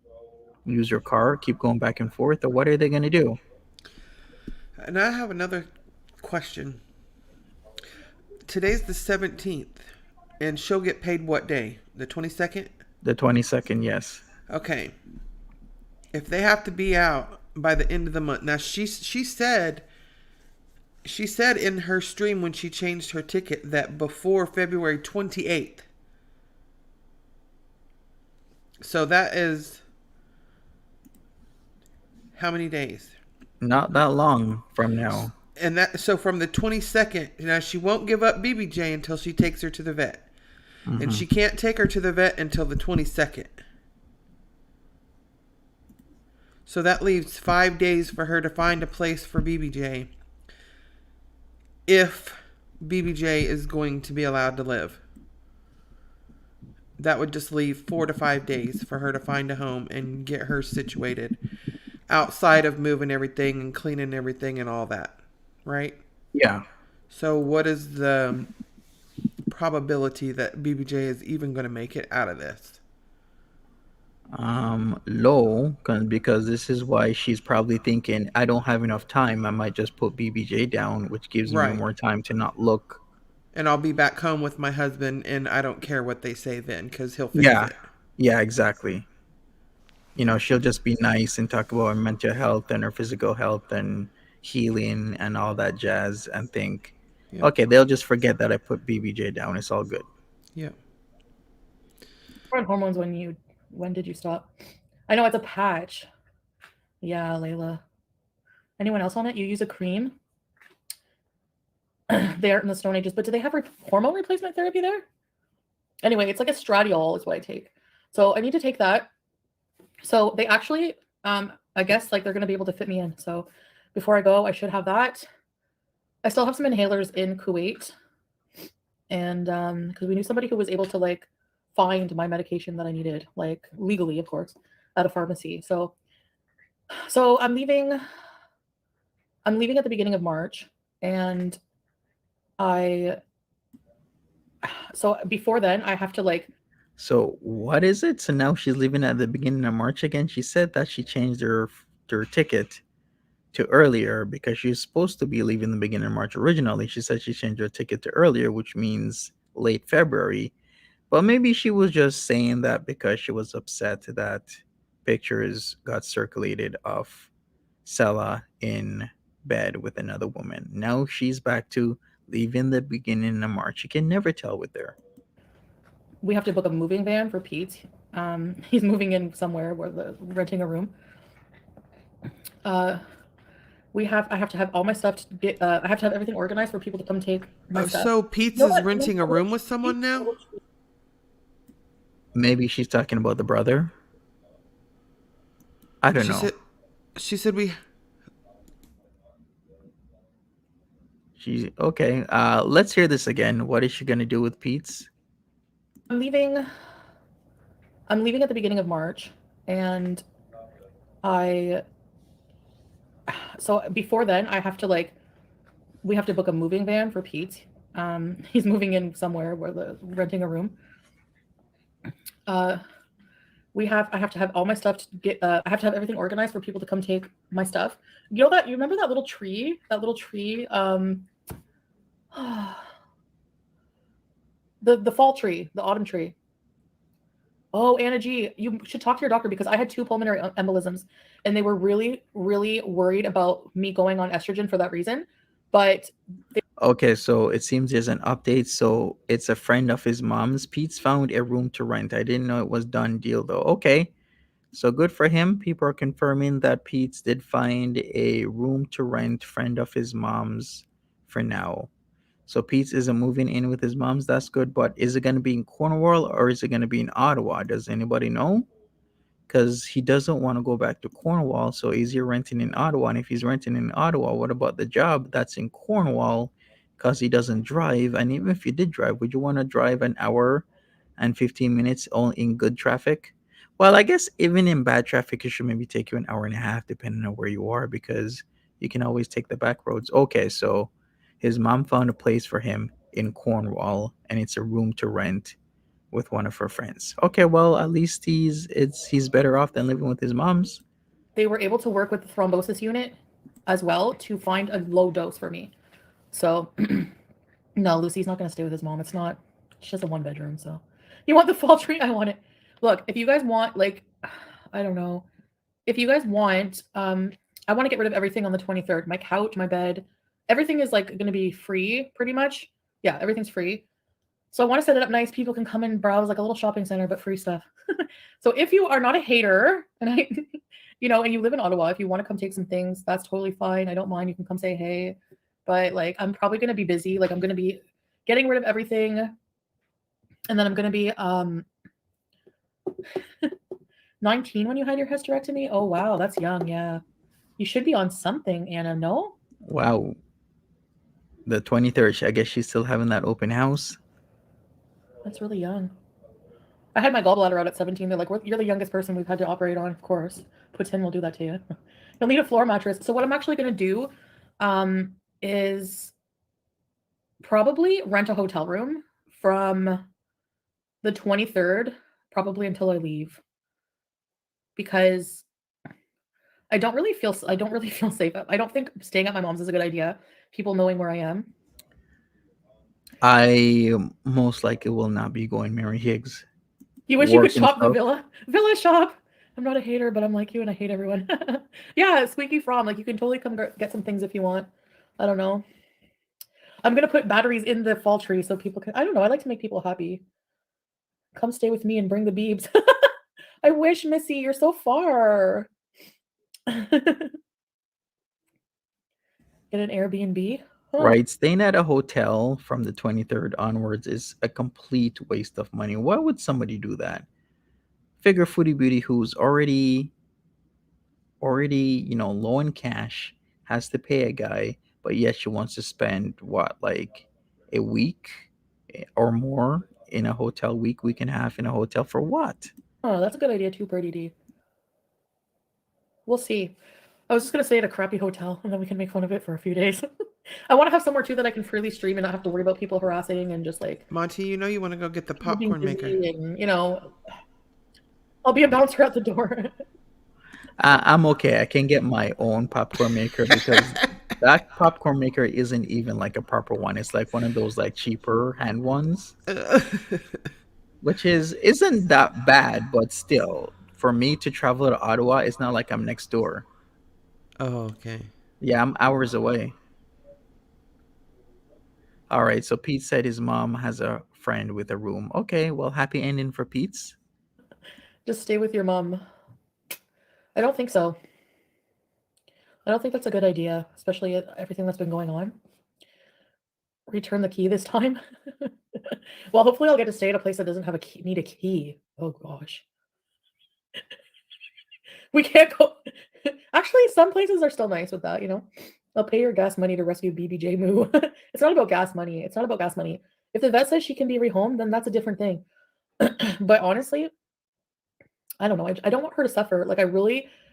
Use your car, keep going back and forth, or what are they going to do? And I have another question. Today's the 17th, and she'll get paid what day? The 22nd? The 22nd, yes. Okay. If they have to be out by the end of the month. Now, she said in her stream when she changed her ticket that before February 28th. So that is how many days? Not that long from now. And so from the 22nd, now she won't give up BBJ until she takes her to the vet. Mm-hmm. And she can't take her to the vet until the 22nd. So that leaves 5 days for her to find a place for BBJ. If BBJ is going to be allowed to live. That would just leave 4 to 5 days for her to find a home and get her situated outside of moving everything and cleaning everything and all that. Right? Yeah. So what is the probability that BBJ is even going to make it out of this? Low, because this is why she's probably thinking, I don't have enough time. I might just put BBJ down, which gives me more time to not look. And I'll be back home with my husband, and I don't care what they say then, because he'll fix it. Yeah, exactly. You know, she'll just be nice and talk about her mental health and her physical health and healing and all that jazz and think, okay, they'll just forget that I put BBJ down. It's all good. Yeah. What hormones when did you stop? I know it's a patch. Yeah, Layla. Anyone else on it? You use a cream? They aren't in the Stone Ages, but do they have hormone replacement therapy there? Anyway, it's like a Stradiol is what I take. So I need to take that. So they actually, I guess like they're going to be able to fit me in. So before I go, I should have that. I still have some inhalers in Kuwait. And because we knew somebody who was able to like find my medication that I needed, like legally, of course, at a pharmacy. So I'm leaving at the beginning of March, and so before then I have to like. So what is it? So now she's leaving at the beginning of March again. She said that she changed her ticket to earlier because she's supposed to be leaving the beginning of March originally. She said she changed her ticket to earlier, which means late February. But maybe she was just saying that because she was upset that pictures got circulated of Sella in bed with another woman. Now she's back to leaving the beginning of March. You can never tell with her. We have to book a moving van for Pete. He's moving in somewhere where the renting a room. I have to have all my stuff to get. I have to have everything organized for people to come take my Oh, stuff. so Pete's You know is what? renting a room with someone now? Maybe she's talking about the brother. I don't She know. said we. She's okay. Let's hear this again. What is she gonna do with Pete's? I'm leaving. I'm leaving at the beginning of March, and I. So before then, I have to we have to book a moving van for Pete. He's moving in somewhere where the renting a room. I have to have all my stuff to get. I have to have everything organized for people to come take my stuff. You know that? You remember that little tree? That little tree. The fall tree, the autumn tree. Oh, Anna G, you should talk to your doctor because I had 2 pulmonary embolisms, and they were really, really worried about me going on estrogen for that reason. But Okay, so it seems there's an update. So it's a friend of his mom's. Pete's found a room to rent. I didn't know it was done deal though. Okay, so good for him. People are confirming that Pete's did find a room to rent, friend of his mom's for now. So Pete's isn't moving in with his mom's. That's good. But is it going to be in Cornwall or is it going to be in Ottawa? Does anybody know? Because he doesn't want to go back to Cornwall. So is he renting in Ottawa? And if he's renting in Ottawa, what about the job that's in Cornwall? Because he doesn't drive. And even if you did drive, would you want to drive an hour and 15 minutes all in good traffic? Well, I guess even in bad traffic, it should maybe take you an hour and a half, depending on where you are, because you can always take the back roads. Okay, so his mom found a place for him in Cornwall, and it's a room to rent with one of her friends. Okay, well, at least he's better off than living with his mom's. they were able to work with the thrombosis unit as well to find a low dose for me. So no, Lucy's not going to stay with his mom. It's not. She has a 1-bedroom. So you want the fall tree? I want it. Look, if you guys want, I don't know. If you guys want, I want to get rid of everything on the 23rd. My couch, my bed, everything is going to be free, pretty much. Yeah, everything's free. So I want to set it up nice. People can come and browse like a little shopping center, but free stuff. So if you are not a hater, and and you live in Ottawa, if you want to come take some things, that's totally fine. I don't mind. You can come say hey. But I'm probably going to be busy. I'm going to be getting rid of everything. And then I'm going to be 19 when you had your hysterectomy. Oh, wow. That's young. Yeah. You should be on something, Anna. No? Wow. The 23rd, I guess she's still having that open house. That's really young. I had my gallbladder out at 17. They're like, you're the youngest person we've had to operate on. Of course. Putin will do that to you. You'll need a floor mattress. So what I'm actually going to do is probably rent a hotel room from the 23rd, probably until I leave. Because I don't really feel safe. I don't think staying at my mom's is a good idea. People knowing where I am. I most likely will not be going Mary Higgs. You wish you could shop the villa shop. I'm not a hater, but I'm like you and I hate everyone. Yeah, Squeaky From. You can totally come get some things if you want. I don't know. I'm going to put batteries in the fall tree so people can, I don't know. I like to make people happy. Come stay with me and bring the beebs. I wish, Missy, you're so far. Get an Airbnb. Huh. Right, staying at a hotel from the 23rd onwards is a complete waste of money. Why would somebody do that? Figure Foodie Beauty, who's already low in cash, has to pay a guy, but yet she wants to spend a week or more in a hotel, week and a half in a hotel for what? Oh, that's a good idea too, Birdie D. We'll see. I was just gonna stay at a crappy hotel, and then we can make fun of it for a few days. I want to have somewhere too that I can freely stream and not have to worry about people harassing and just Monty, you want to go get the popcorn maker. And, I'll be a bouncer at the door. I'm okay. I can get my own popcorn maker because that popcorn maker isn't even a proper one. It's one of those cheaper hand ones. which isn't that bad, but still, for me to travel to Ottawa, it's not like I'm next door. Oh, okay. Yeah, I'm hours away. All right, so Pete said his mom has a friend with a room. Okay, well, happy ending for Pete's. Just stay with your mom. I don't think so. I don't think that's a good idea, especially everything that's been going on. Return the key this time. Well, hopefully I'll get to stay at a place that doesn't have a key, need a key. Oh gosh. We can't go. Actually, some places are still nice with that, you know. I'll pay your gas money to rescue BBJ Moo. It's not about gas money. It's not about gas money. If the vet says she can be rehomed, then that's a different thing. But honestly, I don't know. I don't want her to suffer. Like,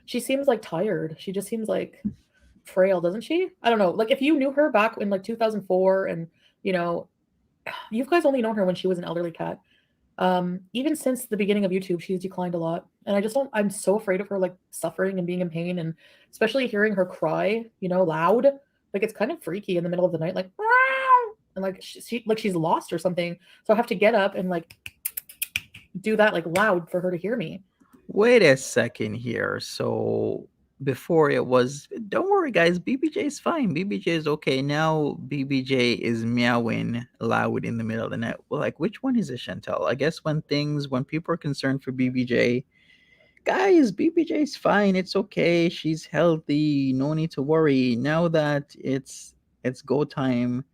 she seems like tired. She just seems like frail, doesn't she? I don't know. Like, if you knew her back in like 2004 and, you know, you guys only known her when she was an elderly cat. Even since the beginning of YouTube, she's declined a lot. And I just don't, I'm so afraid of her like suffering and being in pain, and especially hearing her cry, you know, loud. Like, it's kind of freaky in the middle of the night, like, "Meow," and like she like she's lost or something. So I have to get up and like do that like loud for her to hear me. Wait a second here. So before it was, don't worry, guys. BBJ is fine. BBJ is okay. Now BBJ is meowing loud in the middle of the night. Well, like, which one is it, Chantel? I guess when people are concerned for BBJ, guys, BBJ is fine. It's okay. She's healthy. No need to worry. Now that it's go time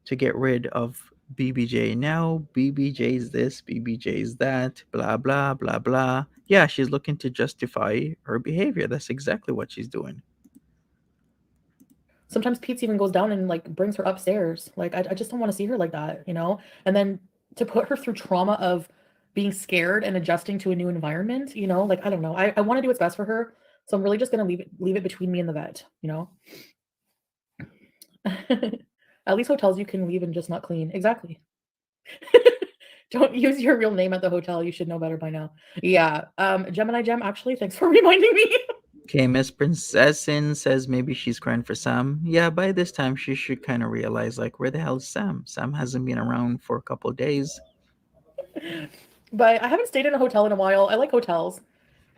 to get rid of BBJ. Now BBJ's this, BBJ's that, blah blah blah blah. Yeah, she's looking to justify her behavior. That's exactly what she's doing. Sometimes Pete's even goes down and like brings her upstairs. Like, I just don't want to see her like that, you know? And then to put her through trauma of being scared and adjusting to a new environment, you know, like, I don't know. I want to do what's best for her. So I'm really just gonna leave it between me and the vet, you know. At least hotels you can leave and just not clean. Exactly. Don't use your real name at the hotel. You should know better by now. Yeah. Gemini Gem, actually, thanks for reminding me. Okay, Miss Princessin says maybe she's crying for Sam. Yeah, by this time she should kind of realize, like, where the hell's Sam? Sam hasn't been around for a couple of days. But I haven't stayed in a hotel in a while. I like hotels.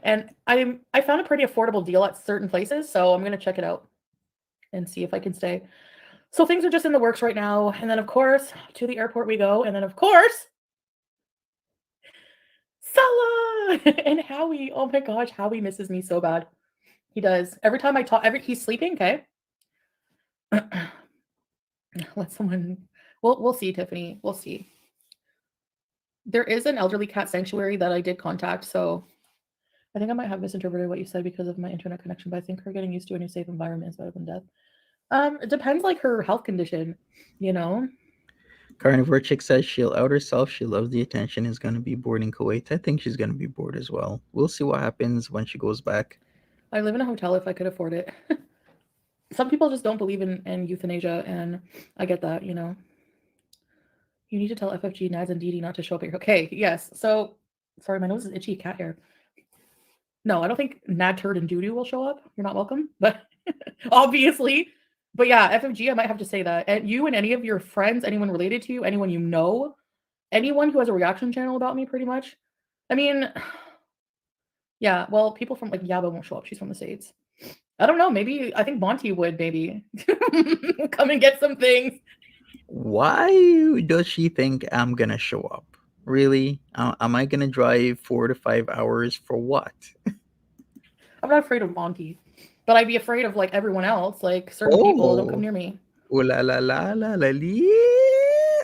And I found a pretty affordable deal at certain places, so I'm gonna check it out and see if I can stay. So things are just in the works right now. And then of course, to the airport we go. And then of course, Sella and Howie. Oh my gosh, Howie misses me so bad. He does. Every time I talk, he's sleeping, okay? Let someone we'll see, Tiffany. We'll see. There is an elderly cat sanctuary that I did contact, so I think I might have misinterpreted what you said because of my internet connection, but I think her getting used to a new safe environment is better than death. It depends, like, her health condition, you know? Carnivore Chick says she'll out herself. She loves the attention. Is going to be bored in Kuwait. I think she's going to be bored as well. We'll see what happens when she goes back. I live in a hotel if I could afford it. Some people just don't believe in euthanasia, and I get that, you know? You need to tell FFG, Nads, and Dee not to show up here. Okay, yes. So, sorry, my nose is itchy, cat hair. No, I don't think Nad Turd and Doodoo will show up. You're not welcome, but obviously. But yeah, FFG, I might have to say that. And you and any of your friends, anyone related to you, anyone you know, anyone who has a reaction channel about me, pretty much. I mean, yeah, well, people from like Yaba won't show up. She's from the States. I don't know. Maybe, I think Monty would maybe come and get some things. Why does she think I'm going to show up? Really? Am I going to drive 4 to 5 hours for what? I'm not afraid of Monty, but I'd be afraid of like everyone else. Like, certain people don't come near me. Ooh la la la la la lee.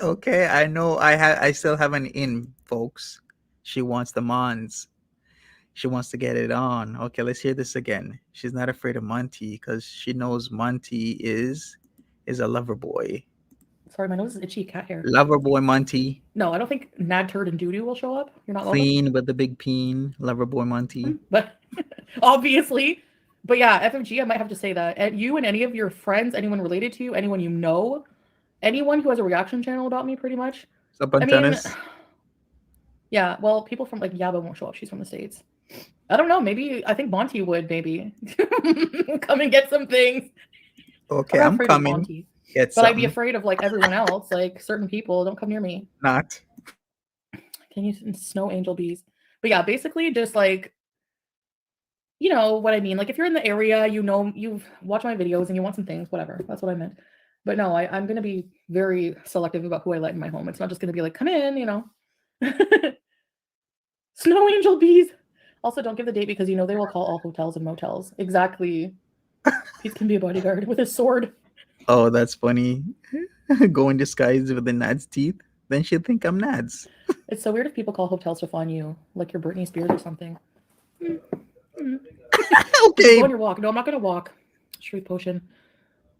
Okay, I know. I still have an in, folks. She wants the Mons. She wants to get it on. Okay, let's hear this again. She's not afraid of Monty because she knows Monty is a lover boy. Sorry, my nose is itchy, cat hair. Lover boy Monty. No, I don't think Nad Turd and Doodoo will show up. You're not Clean but the big peen. Lover boy Monty. But obviously. But yeah, FFG, I might have to say that. And you and any of your friends, anyone related to you, anyone you know, anyone who has a reaction channel about me, pretty much. I mean, yeah, well, people from like Yaba won't show up. She's from the States. I don't know. Maybe, I think Monty would maybe come and get some things. Okay, I'm coming. But I'd be afraid of like everyone else. Like, certain people don't come near me. Not. Can you snow angel bees? But yeah, basically just like, you know what I mean. Like if you're in the area, you know, you've watched my videos and you want some things, whatever. That's what I meant. But no, I'm going to be very selective about who I let in my home. It's not just going to be like, come in, you know. Snow angel bees. Also, don't give the date because you know they will call all hotels and motels. Exactly. Pete can be a bodyguard with his sword. Oh, that's funny. Go in disguise with the Nad's teeth. Then she'd think I'm Nads. It's so weird if people call hotels to find you, like you're Britney Spears or something. Okay. Go on your walk. No, I'm not going to walk. Truth potion.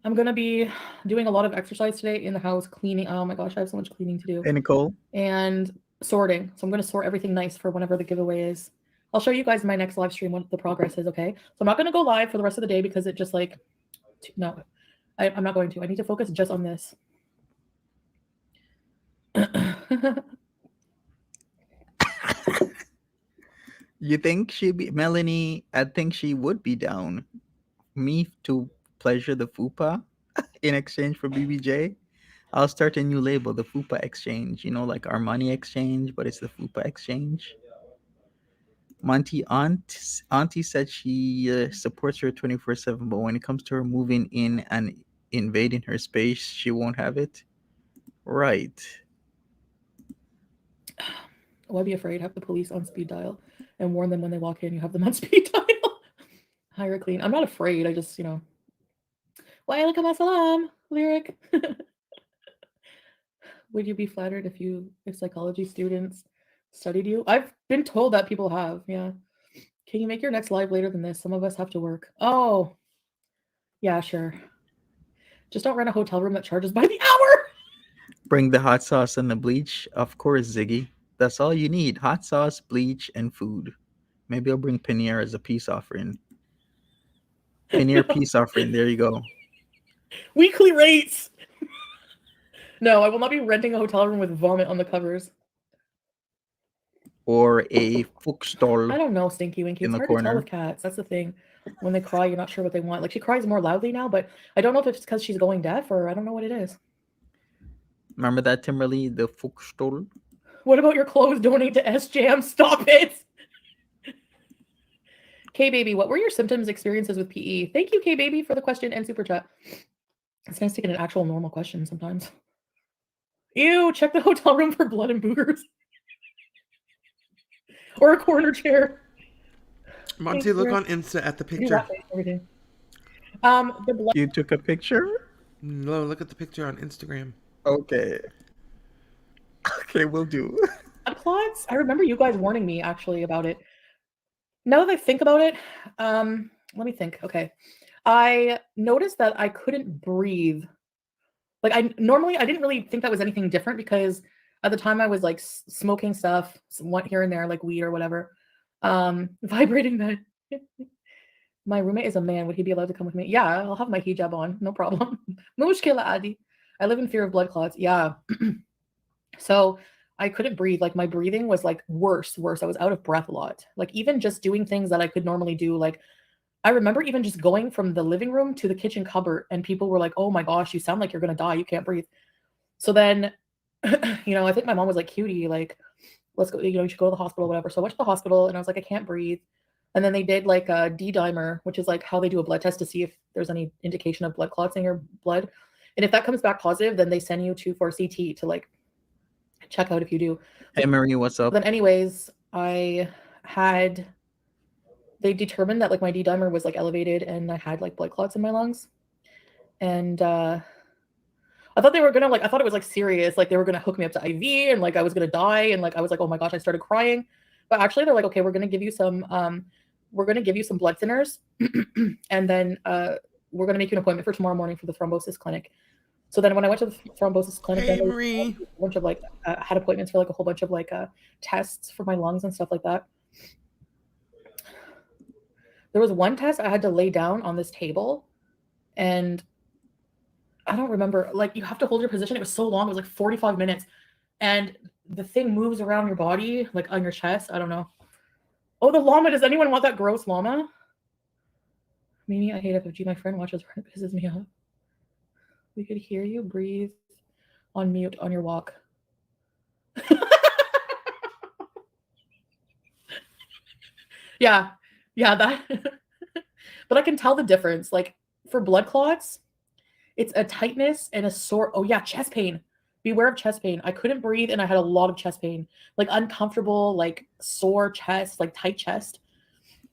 I'm going to be doing a lot of exercise today in the house, cleaning. Oh my gosh, I have so much cleaning to do. Hey, Nicole. And sorting. So I'm going to sort everything nice for whenever the giveaway is. I'll show you guys in my next live stream what the progress is, okay? So I'm not going to go live for the rest of the day because it just like, no, I'm not going to. I need to focus just on this. You think she'd be Melanie? I think she would be down. Me to pleasure the Fupa in exchange for BBJ. I'll start a new label, the Fupa Exchange. You know, like our money exchange, but it's the Fupa Exchange. Monty Auntie said she supports her 24/7, but when it comes to her moving in and invading her space, she won't have it. Right. Why be afraid? Have the police on speed dial and warn them when they walk in. You have them on speed dial. Hire clean. I'm not afraid. I just, you know. Wa alaikum assalam, lyric. Would you be flattered if psychology students studied you? I've been told that people have. Yeah. Can you make your next live later than this? Some of us have to work. Oh, yeah, sure. Just don't rent a hotel room that charges by the hour. Bring the hot sauce and the bleach. Of course, Ziggy. That's all you need. Hot sauce, bleach, and food. Maybe I'll bring paneer as a peace offering. Paneer peace offering. There you go. Weekly rates. No, I will not be renting a hotel room with vomit on the covers. Or a fookstall. I don't know, Stinky Winky. It's hard to tell with cats. That's the thing. When they cry, you're not sure what they want. Like she cries more loudly now, but I don't know if it's because she's going deaf or I don't know what it is. Remember that, Timberly? The fookstall? What about your clothes? Donate to SJM. Stop it. K-Baby, what were your symptoms, experiences with PE? Thank you, K-Baby, for the question and super chat. It's nice to get an actual normal question sometimes. Ew, check the hotel room for blood and boogers. Or a corner chair. Monty, look on Insta at the picture. Everything. The blood. You took a picture? No, look at the picture on Instagram. Okay. Okay, we'll do. Blood clots? I remember you guys warning me actually about it. Now that I think about it, let me think. Okay. I noticed that I couldn't breathe. Like I didn't really think that was anything different because at the time I was like smoking stuff, one here and there, like weed or whatever. Vibrating bed. My roommate is a man. Would he be allowed to come with me? Yeah, I'll have my hijab on. No problem. Mushkila adi. I live in fear of blood clots. Yeah. So I couldn't breathe. Like my breathing was like worse. I was out of breath a lot. Like even just doing things that I could normally do. Like I remember even just going from the living room to the kitchen cupboard and people were like, oh my gosh, you sound like you're going to die. You can't breathe. So then, you know, I think my mom was like, cutie, like, let's go, you know, you should go to the hospital, whatever. So I went to the hospital and I was like, I can't breathe. And then they did like a D-dimer, which is like how they do a blood test to see if there's any indication of blood clots in your blood. And if that comes back positive, then they send you for CT to like check out if you do. Hey, Marie, what's up? Then anyways, they determined that like my D-dimer was like elevated and I had like blood clots in my lungs. And I thought they were gonna I thought it was like serious, like they were gonna hook me up to IV and like I was gonna die and like I was like, oh my gosh, I started crying. But actually they're like, okay, we're gonna give you some blood thinners and then we're gonna make you an appointment for tomorrow morning for the thrombosis clinic. So then when I went to the thrombosis clinic, hey, Marie. a bunch of like had appointments for like a whole bunch of like tests for my lungs and stuff like that. There was one test I had to lay down on this table and I don't remember, like you have to hold your position. It was so long. It was like 45 minutes and the thing moves around your body, like on your chest. I don't know. Oh, the llama. Does anyone want that gross llama? Mimi, I hate FFG. My friend watches her. It pisses me off. We could hear you breathe on mute on your walk. Yeah, yeah, that. But I can tell the difference. Like for blood clots, it's a tightness and a sore. Oh yeah, chest pain. Beware of chest pain. I couldn't breathe and I had a lot of chest pain, like uncomfortable, like sore chest, like tight chest.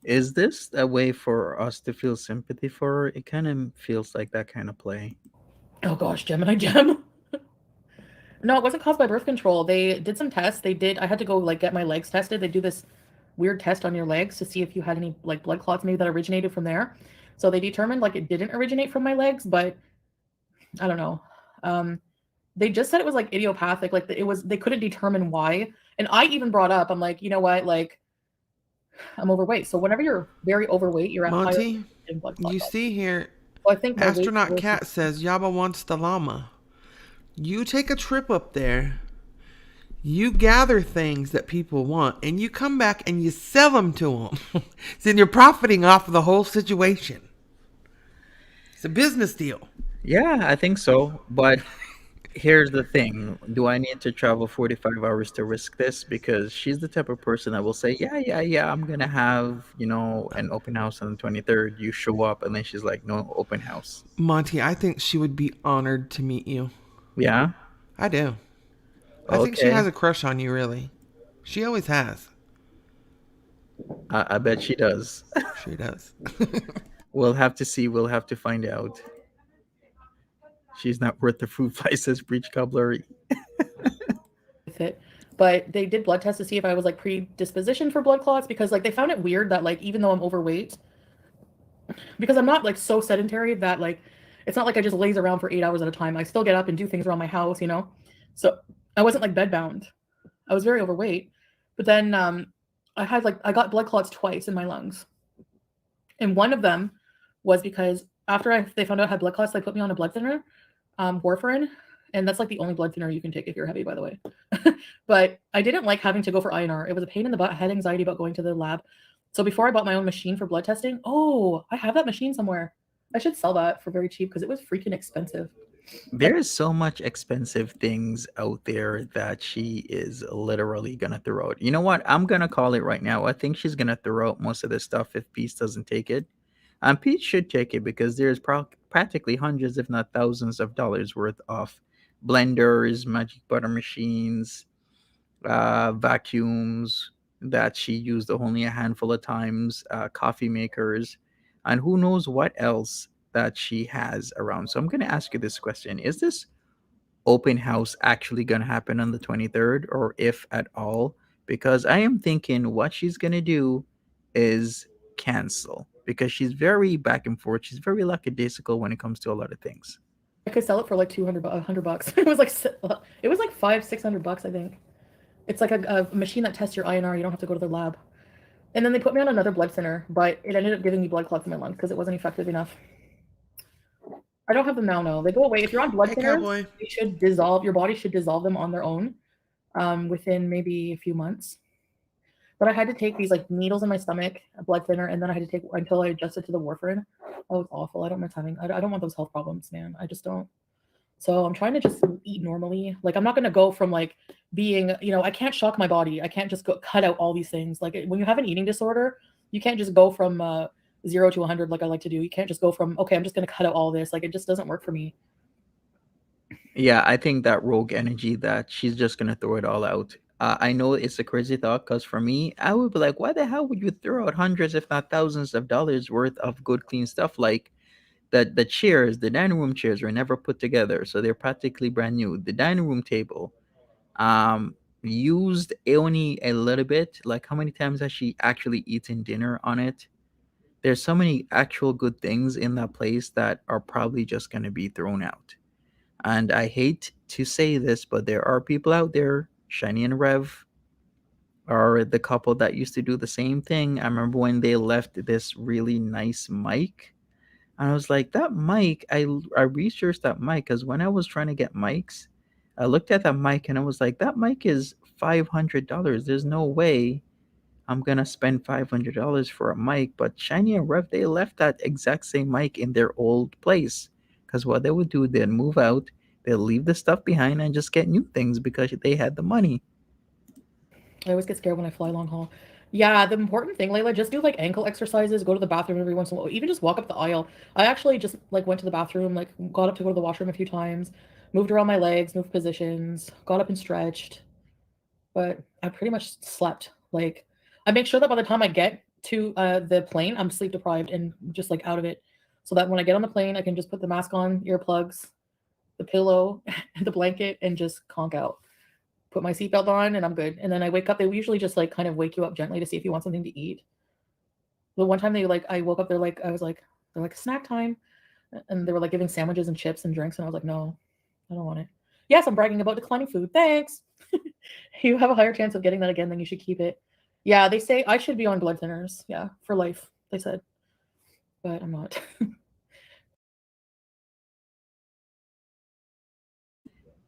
Is this a way for us to feel sympathy for her? It kind of feels like that kind of play. Oh gosh, Gemini Gem. No, it wasn't caused by birth control. They did some tests. They did. I had to go like get my legs tested. They do this weird test on your legs to see if you had any like blood clots maybe that originated from there. So they determined like it didn't originate from my legs, but I don't know. Um, they just said it was like idiopathic. Like it was. They couldn't determine why. And I even brought up. I'm like, you know what? Like I'm overweight. So whenever you're very overweight, you're at higher Monty, risk in blood clot. you see here, So I think my weight Astronaut versus Cat says Yaba wants the llama. You take a trip up there, you gather things that people want, and you come back and you sell them to them. Then you're profiting off of the whole situation. It's a business deal. Yeah, I think so. But here's the thing. Do I need to travel 45 hours to risk this? Because she's the type of person that will say, yeah, yeah, yeah, I'm going to have, an open house on the 23rd. You show up, and then she's like, no open house. Monty, I think she would be honored to meet you. Yeah? I do. I think she has Okay. a crush on you, really. She always has. I bet she does. She does. We'll have to see. We'll have to find out. She's not worth the fruit fly, says Breach Cobbler. with it. But they did blood tests to see if I was like predispositioned for blood clots because like they found it weird that like even though I'm overweight, because I'm not like so sedentary that like it's not like I just laze around for 8 hours at a time. I still get up and do things around my house, you know. So I wasn't like bedbound. I was very overweight. But then I got blood clots twice in my lungs. And one of them was because they found out I had blood clots, they put me on a blood thinner, warfarin, and that's like the only blood thinner you can take if you're heavy, by the way. But I didn't like having to go for INR. It was a pain in the butt. I had anxiety about going to the lab. So before I bought my own machine for blood testing, oh, I have that machine somewhere. I should sell that for very cheap because it was freaking expensive. Like There's so much expensive things out there that she is literally gonna throw out. You know what? I'm gonna call it right now. I think she's gonna throw out most of this stuff if Peace doesn't take it. And Pete should take it because there's practically hundreds, if not thousands, of dollars worth of blenders, magic butter machines, vacuums that she used only a handful of times, coffee makers, and who knows what else that she has around. So I'm going to ask you this question. Is this open house actually going to happen on the 23rd, or if at all? Because I am thinking what she's going to do is cancel because she's very back and forth. She's very lackadaisical when it comes to a lot of things. I could sell it for like 200, $100. It was like 500, $600, I think. It's like a machine that tests your INR. You don't have to go to the lab. And then they put me on another blood thinner, but it ended up giving me blood clots in my lungs because it wasn't effective enough. I don't have them now. No, they go away. If you're on blood Hey, thinners, cowboy. they should dissolve. Your body should dissolve them on their own within maybe a few months. But I had to take these like needles in my stomach, a blood thinner, and then I had to take until I adjusted to the warfarin. Oh, it's awful. I don't miss having. I don't want those health problems, man. I just don't. So I'm trying to just eat normally. Like I'm not gonna go from like being, I can't shock my body. I can't just go cut out all these things. Like when you have an eating disorder, you can't just go from 0 to 100 like I like to do. You can't just go from okay, I'm just gonna cut out all this. Like it just doesn't work for me. Yeah, I think that rogue energy that she's just gonna throw it all out. I know it's a crazy thought because for me, I would be like, why the hell would you throw out hundreds, if not thousands, of dollars worth of good, clean stuff like the chairs, the dining room chairs were never put together, so they're practically brand new. The dining room table, used only a little bit. Like how many times has she actually eaten dinner on it? There's so many actual good things in that place that are probably just gonna be thrown out. And I hate to say this, but there are people out there, Shiny and Rev, are the couple that used to do the same thing. I remember when they left this really nice mic. And I was like, that mic, I researched that mic because when I was trying to get mics, I looked at that mic and I was like, that mic is $500. There's no way I'm gonna spend $500 for a mic. But Shiny and Rev, they left that exact same mic in their old place. Because what they would do, they'd move out, they'd leave the stuff behind and just get new things because they had the money. I always get scared when I fly long haul. Yeah, the important thing, Layla, just do like ankle exercises, go to the bathroom every once in a while, even just walk up the aisle. I actually just like went to the bathroom, like got up to go to the washroom a few times, moved around my legs, moved positions, got up and stretched, but I pretty much slept. Like I make sure that by the time I get to the plane, I'm sleep deprived and just like out of it. So that when I get on the plane, I can just put the mask on, earplugs, the pillow, the blanket, and just conk out. Put my seatbelt on, and I'm good. And then I wake up. They usually just like kind of wake you up gently to see if you want something to eat. The one time they like, I woke up, they're like snack time, and they were like giving sandwiches and chips and drinks, and I was like, no, I don't want it. Yes, I'm bragging about declining food. Thanks. You have a higher chance of getting that again, then you should keep it. Yeah, they say I should be on blood thinners. Yeah, for life. They said, but I'm not.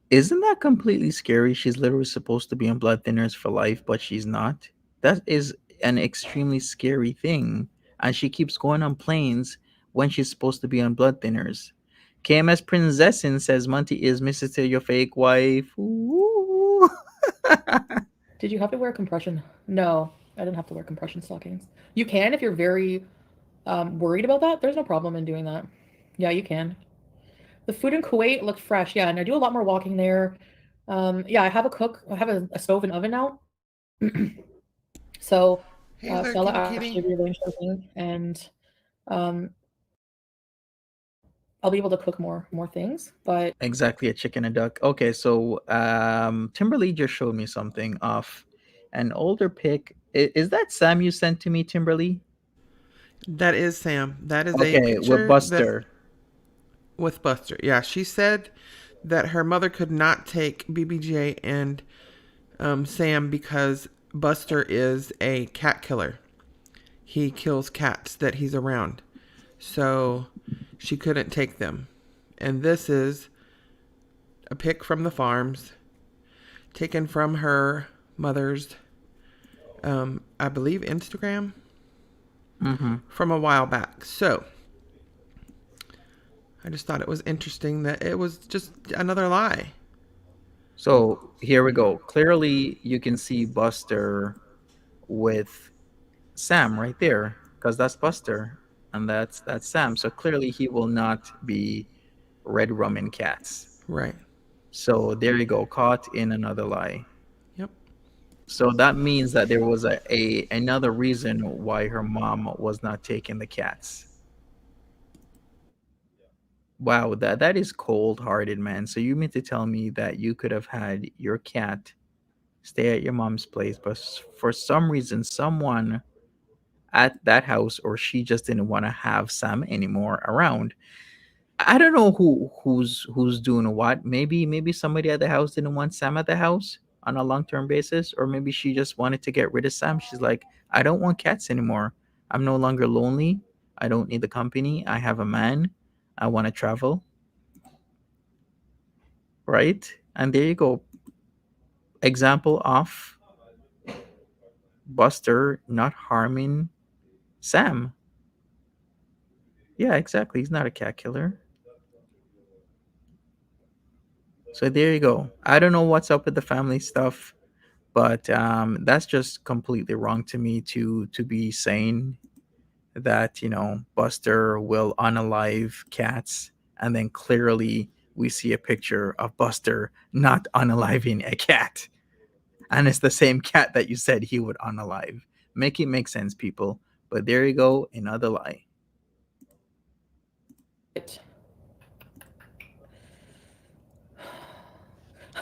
Isn't that completely scary? She's literally supposed to be on blood thinners for life, but she's not. That is an extremely scary thing. And she keeps going on planes when she's supposed to be on blood thinners. KMS Princessin says Monty is Mrs. to your fake wife. Ooh. Did you have to wear compression? No, I didn't have to wear compression stockings. You can if you're very worried about that. There's no problem in doing that. Yeah, you can. The food in Kuwait looked fresh. Yeah, and I do a lot more walking there. Yeah, I have a cook. I have a stove and oven now. So Hey there, Stella kitty actually kitty. rearranged everything, and um, I'll be able to cook more things. But Exactly, a chicken and duck. Okay, so Timberly just showed me something of an older pic. Is that Sam you sent to me, Timberly? That is Sam. That is a Okay, with picture that Buster. with Buster. Yeah, she said that her mother could not take BBJ and Sam because Buster is a cat killer. He kills cats that he's around. So she couldn't take them. And this is a pic from the farms taken from her mother's, I believe, Instagram Mm-hmm. from a while back. So I just thought it was interesting that it was just another lie. So here we go. Clearly, you can see Buster with Sam right there, because that's Buster, and that's Sam. So clearly, he will not be red rum and cats. Right. So there you go, caught in another lie. Yep. So that means that there was a another reason why her mom was not taking the cats. Wow, that is cold hearted, man. So you mean to tell me that you could have had your cat stay at your mom's place, but for some reason, someone at that house or she just didn't want to have Sam anymore around. I don't know who's doing what. Maybe somebody at the house didn't want Sam at the house on a long-term basis, or maybe she just wanted to get rid of Sam. She's like, I don't want cats anymore. I'm no longer lonely. I don't need the company. I have a man. I want to travel, right? And there you go. Example of Buster not harming Sam. Yeah, exactly. He's not a cat killer. So there you go. I don't know what's up with the family stuff, but that's just completely wrong to me to be saying that Buster will unalive cats, and then clearly we see a picture of Buster not unaliving a cat, and it's the same cat that you said he would unalive. Make it make sense, people. But there you go, another lie.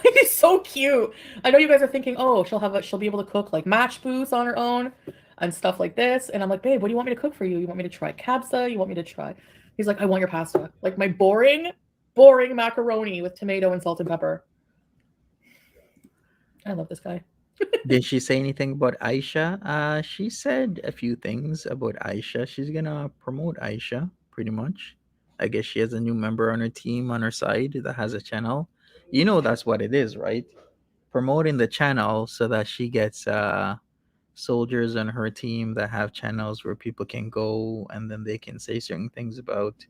He's so cute. I know you guys are thinking, oh, she'll be able to cook like match booths on her own and stuff like this. And I'm like, babe, what do you want me to cook for you? You want me to try kabsa? You want me to try? He's like, I want your pasta. Like my boring macaroni with tomato and salt and pepper. I love this guy. Did she say anything about Aisha? She said a few things about Aisha. She's gonna promote Aisha pretty much. I guess she has a new member on her team on her side that has a channel. That's what it is, right? Promoting the channel so that she gets soldiers on her team that have channels where people can go and then they can say certain things about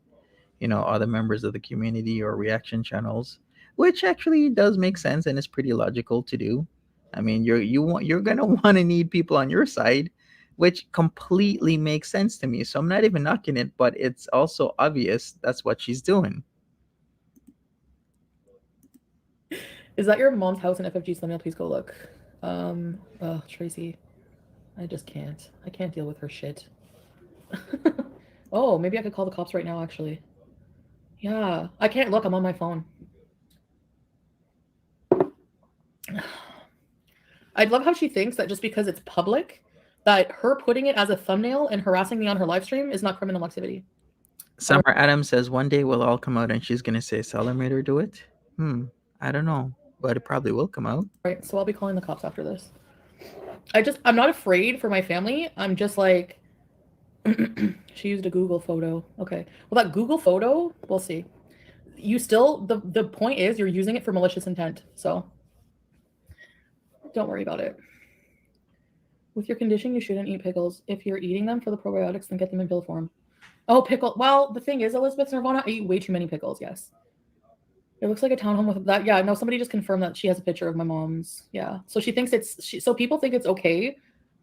other members of the community or reaction channels, which actually does make sense and is pretty logical to do. I mean, you're gonna want to need people on your side. which completely makes sense to me. So I'm not even knocking it, but it's also obvious that's what she's doing. Is that your mom's house in FFG thumbnail? Please go look. Oh, Tracy, I just can't. I can't deal with her shit. Oh, maybe I could call the cops right now, actually. Yeah, I can't look. I'm on my phone. I'd love how she thinks that just because it's public, that her putting it as a thumbnail and harassing me on her live stream is not criminal activity. Summer Adams says one day we'll all come out and she's gonna say Salah made her do it. I don't know, but it probably will come out. Right, so I'll be calling the cops after this. I'm not afraid for my family. I'm just like, she used a Google photo. Okay, well, that Google photo, we'll see. You still, the point is you're using it for malicious intent, so don't worry about it. With your condition, you shouldn't eat pickles. If you're eating them for the probiotics, then get them in pill form. Oh, pickle. Well, the thing is, Elizabeth Nirvana, I eat way too many pickles, yes. It looks like a townhome with that. Yeah, no, somebody just confirmed that she has a picture of my mom's. Yeah, so she thinks so people think it's okay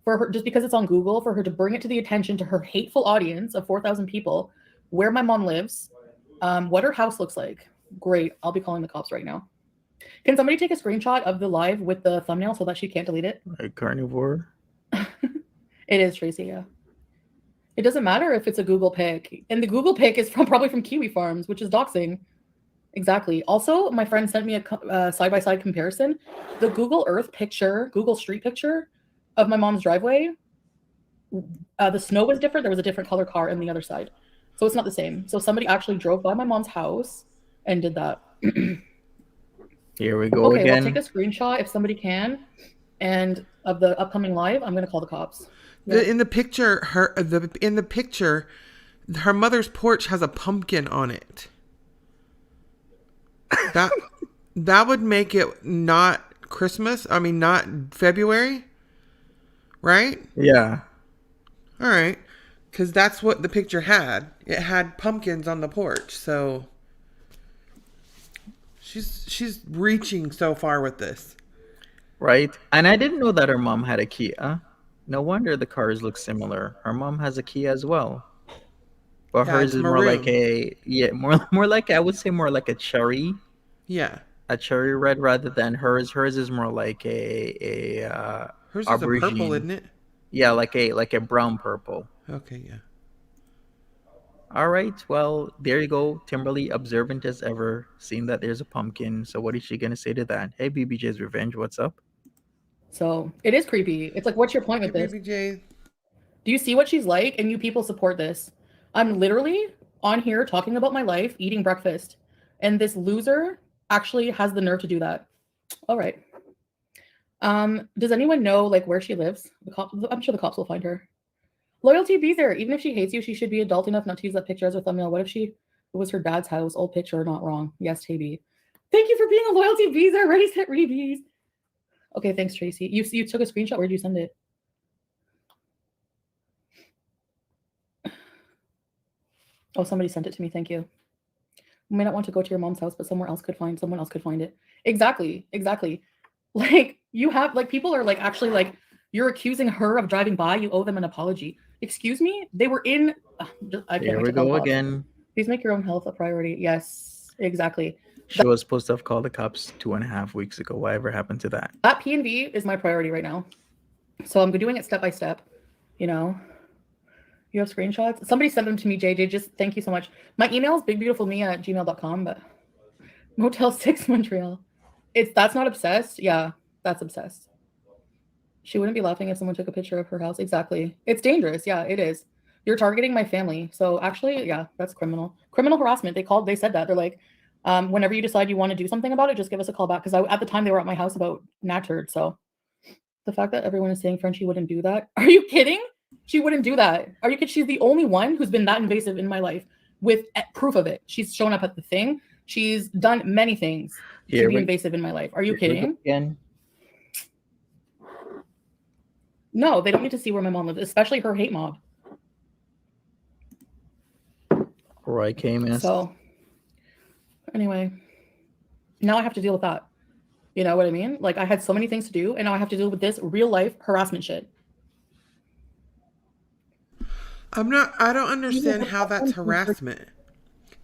for her, just because it's on Google, for her to bring it to the attention to her hateful audience of 4,000 people, where my mom lives, what her house looks like. Great, I'll be calling the cops right now. Can somebody take a screenshot of the live with the thumbnail so that she can't delete it? A carnivore. It is, Tracy, yeah. It doesn't matter if it's a Google pic. And the Google pic is probably from Kiwi Farms, which is doxing. Exactly. Also, my friend sent me a side-by-side comparison. The Google Earth picture, Google Street picture of my mom's driveway, the snow was different. There was a different color car in the other side. So it's not the same. So somebody actually drove by my mom's house and did that. Here we go again. Okay, we'll take a screenshot if somebody can. And of the upcoming live, I'm going to call the cops. Yeah. In the picture, her mother's porch has a pumpkin on it. That would make it not Christmas. I mean, not February, right? Yeah. All right, because that's what the picture had. It had pumpkins on the porch, so she's reaching so far with this. Right, and I didn't know that her mom had a Kia. No wonder the cars look similar. Her mom has a Kia as well, but hers is more like more like, I would say, more like a cherry. Yeah, a cherry red rather than hers. Hers is more like a hers aubergine. Is a purple, isn't it? Yeah, like a brown purple. Okay, yeah. All right, well, there you go. Timberly, observant as ever, seeing that there's a pumpkin. So what is she gonna say to that? Hey, BBJ's Revenge, what's up? So it is creepy. It's like, what's your point with this? BBJ. Do you see what she's like? And you people support this. I'm literally on here talking about my life, eating breakfast, and this loser actually has the nerve to do that. All right. Does anyone know like where she lives? I'm sure the cops will find her. Loyalty be there. Even if she hates you, she should be adult enough not to use that picture as her thumbnail. What if it was her dad's house? Old picture, not wrong. Yes, Taby. Thank you for being a loyalty beezer. Ready, set, rebees. Okay, thanks, Tracy. You took a screenshot. Where did you send it? Oh, somebody sent it to me. Thank you. You may not want to go to your mom's house, but someone else could find it. Exactly. Like, you have, like, people are like, actually, like, you're accusing her of driving by. You owe them an apology. Excuse me? They were in. Here we go again. Please make your own health a priority. Yes, exactly. She was supposed to have called the cops 2.5 weeks ago. Whatever happened to that? That P&V is my priority right now. So I'm doing it step by step. You know, you have screenshots. Somebody sent them to me, JJ. Just thank you so much. My email is bigbeautifulme@gmail.com, but Motel 6 Montreal. That's not obsessed. Yeah, that's obsessed. She wouldn't be laughing if someone took a picture of her house. Exactly. It's dangerous. Yeah, it is. You're targeting my family. So actually, yeah, that's criminal. Criminal harassment. They said that. They're like, whenever you decide you want to do something about it, just give us a call back. Because at the time they were at my house about Nattered. So the fact that everyone is saying Frenchie wouldn't do that. Are you kidding? She wouldn't do that. Are you kidding? She's the only one who's been that invasive in my life with proof of it. She's shown up at the thing. She's done many things to be invasive in my life. Are you kidding? Again. No, they don't need to see where my mom lives, especially her hate mob. Roy came in. So anyway, now I have to deal with that. You know what I mean? Like, I had so many things to do, and now I have to deal with this real life harassment shit. I don't understand how that's harassment.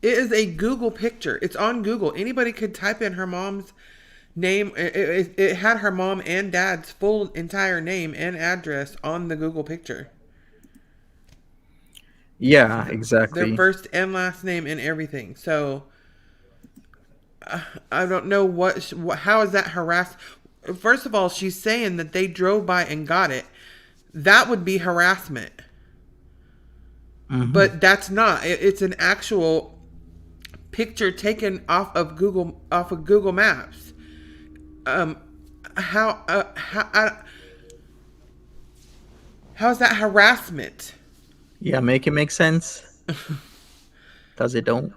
It is a Google picture. It's on Google. Anybody could type in her mom's name. It had her mom and dad's full entire name and address on the Google picture. Yeah, Their exactly. first and last name and everything. So I don't know how is that harass. First of all, she's saying that they drove by and got it. That would be harassment. Hmm. But that's not. It's an actual picture taken off of Google Maps. Um, how is that harassment? Yeah, make it make sense. Cause it don't.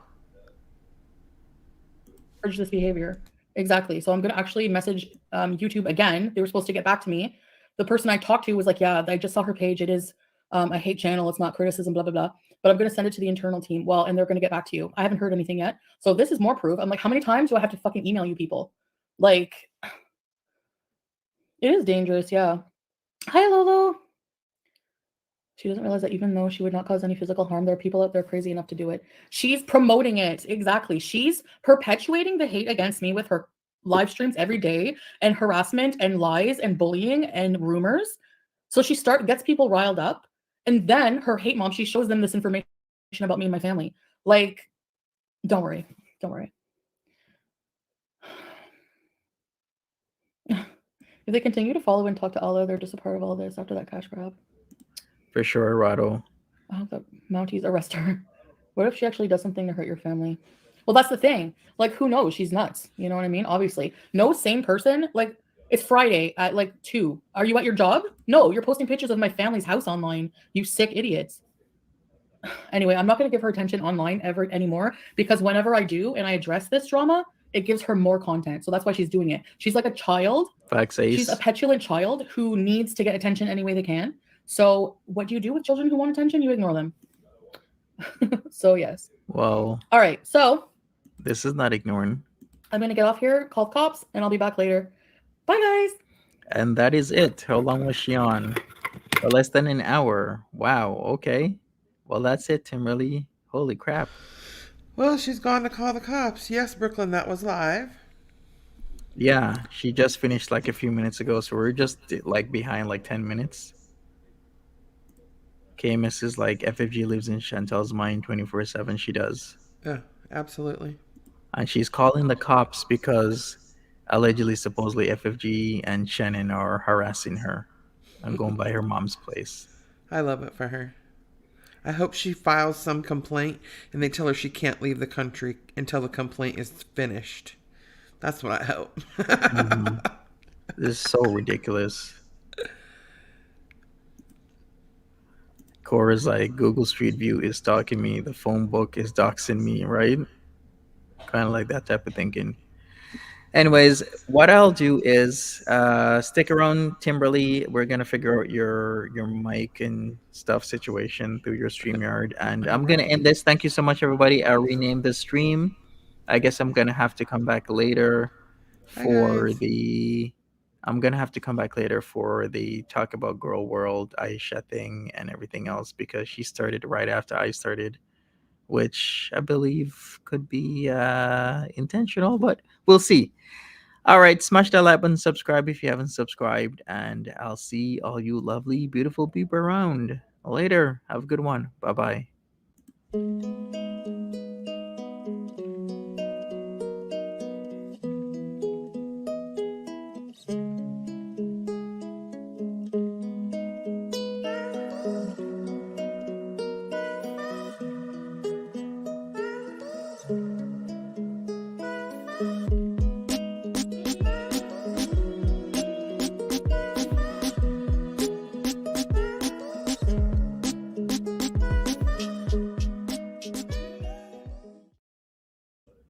Encourage this behavior. Exactly. So I'm gonna actually message YouTube again. They were supposed to get back to me. The person I talked to was like, "Yeah, I just saw her page. It is a hate channel. It's not criticism. Blah blah blah." But I'm gonna send it to the internal team. Well, and they're gonna get back to you. I haven't heard anything yet. So this is more proof. I'm like, how many times do I have to fucking email you people? Like, it is dangerous. Yeah. Hi, Lolo. She doesn't realize that even though she would not cause any physical harm, there are people out there crazy enough to do it. She's promoting it. Exactly. She's perpetuating the hate against me with her live streams every day and harassment and lies and bullying and rumors. So she gets people riled up. And then her hate mom, she shows them this information about me and my family. Like, don't worry. Don't worry. If they continue to follow and talk to Allah, they're just a part of all this after that cash grab. For sure, Rado. I hope that Mounties arrest her. What if she actually does something to hurt your family? Well, that's the thing. Like, who knows? She's nuts. You know what I mean? Obviously. No sane person. Like, it's Friday at like 2. Are you at your job? No, you're posting pictures of my family's house online. You sick idiots. Anyway, I'm not going to give her attention online ever anymore because whenever I do and I address this drama, it gives her more content. So that's why she's doing it. She's like a child. Facts, She's a Ace. petulant child who needs to get attention any way they can. So what do you do with children who want attention? You ignore them. So yes. Well, All right. So this is not ignoring. I'm going to get off here, call the cops, and I'll be back later. Bye, guys. And that is it. How long was she on? For less than an hour. Wow. Okay. Well, that's it, Timberly. Holy crap. Well, she's gone to call the cops. Yes, Brooklyn, that was live. Yeah, she just finished like a few minutes ago, so we're just like behind like 10 minutes. KMS is like FFG lives in Chantel's mind 24/7. She does. Yeah, absolutely. And she's calling the cops because allegedly, supposedly, FFG and Shannon are harassing her and going by her mom's place. I love it for her. I hope she files some complaint and they tell her she can't leave the country until the complaint is finished. That's what I hope. Mm-hmm. This is so ridiculous. Cora's like, Google Street View is stalking me. The phone book is doxing me, right? Kind of like that type of thinking. Anyways, what I'll do is stick around, Timberly. We're gonna figure out your mic and stuff situation through your StreamYard, and I'm gonna end this. Thank you so much, everybody. I'll rename the stream. I guess I'm gonna have to come back later Hi, for guys. the. I'm gonna have to come back later for the talk about Girl World Aisha thing and everything else because she started right after I started, which I believe could be intentional, but we'll see. All right, smash that like button, subscribe if you haven't subscribed, and I'll see all you lovely, beautiful people around later. Have a good one. Bye bye.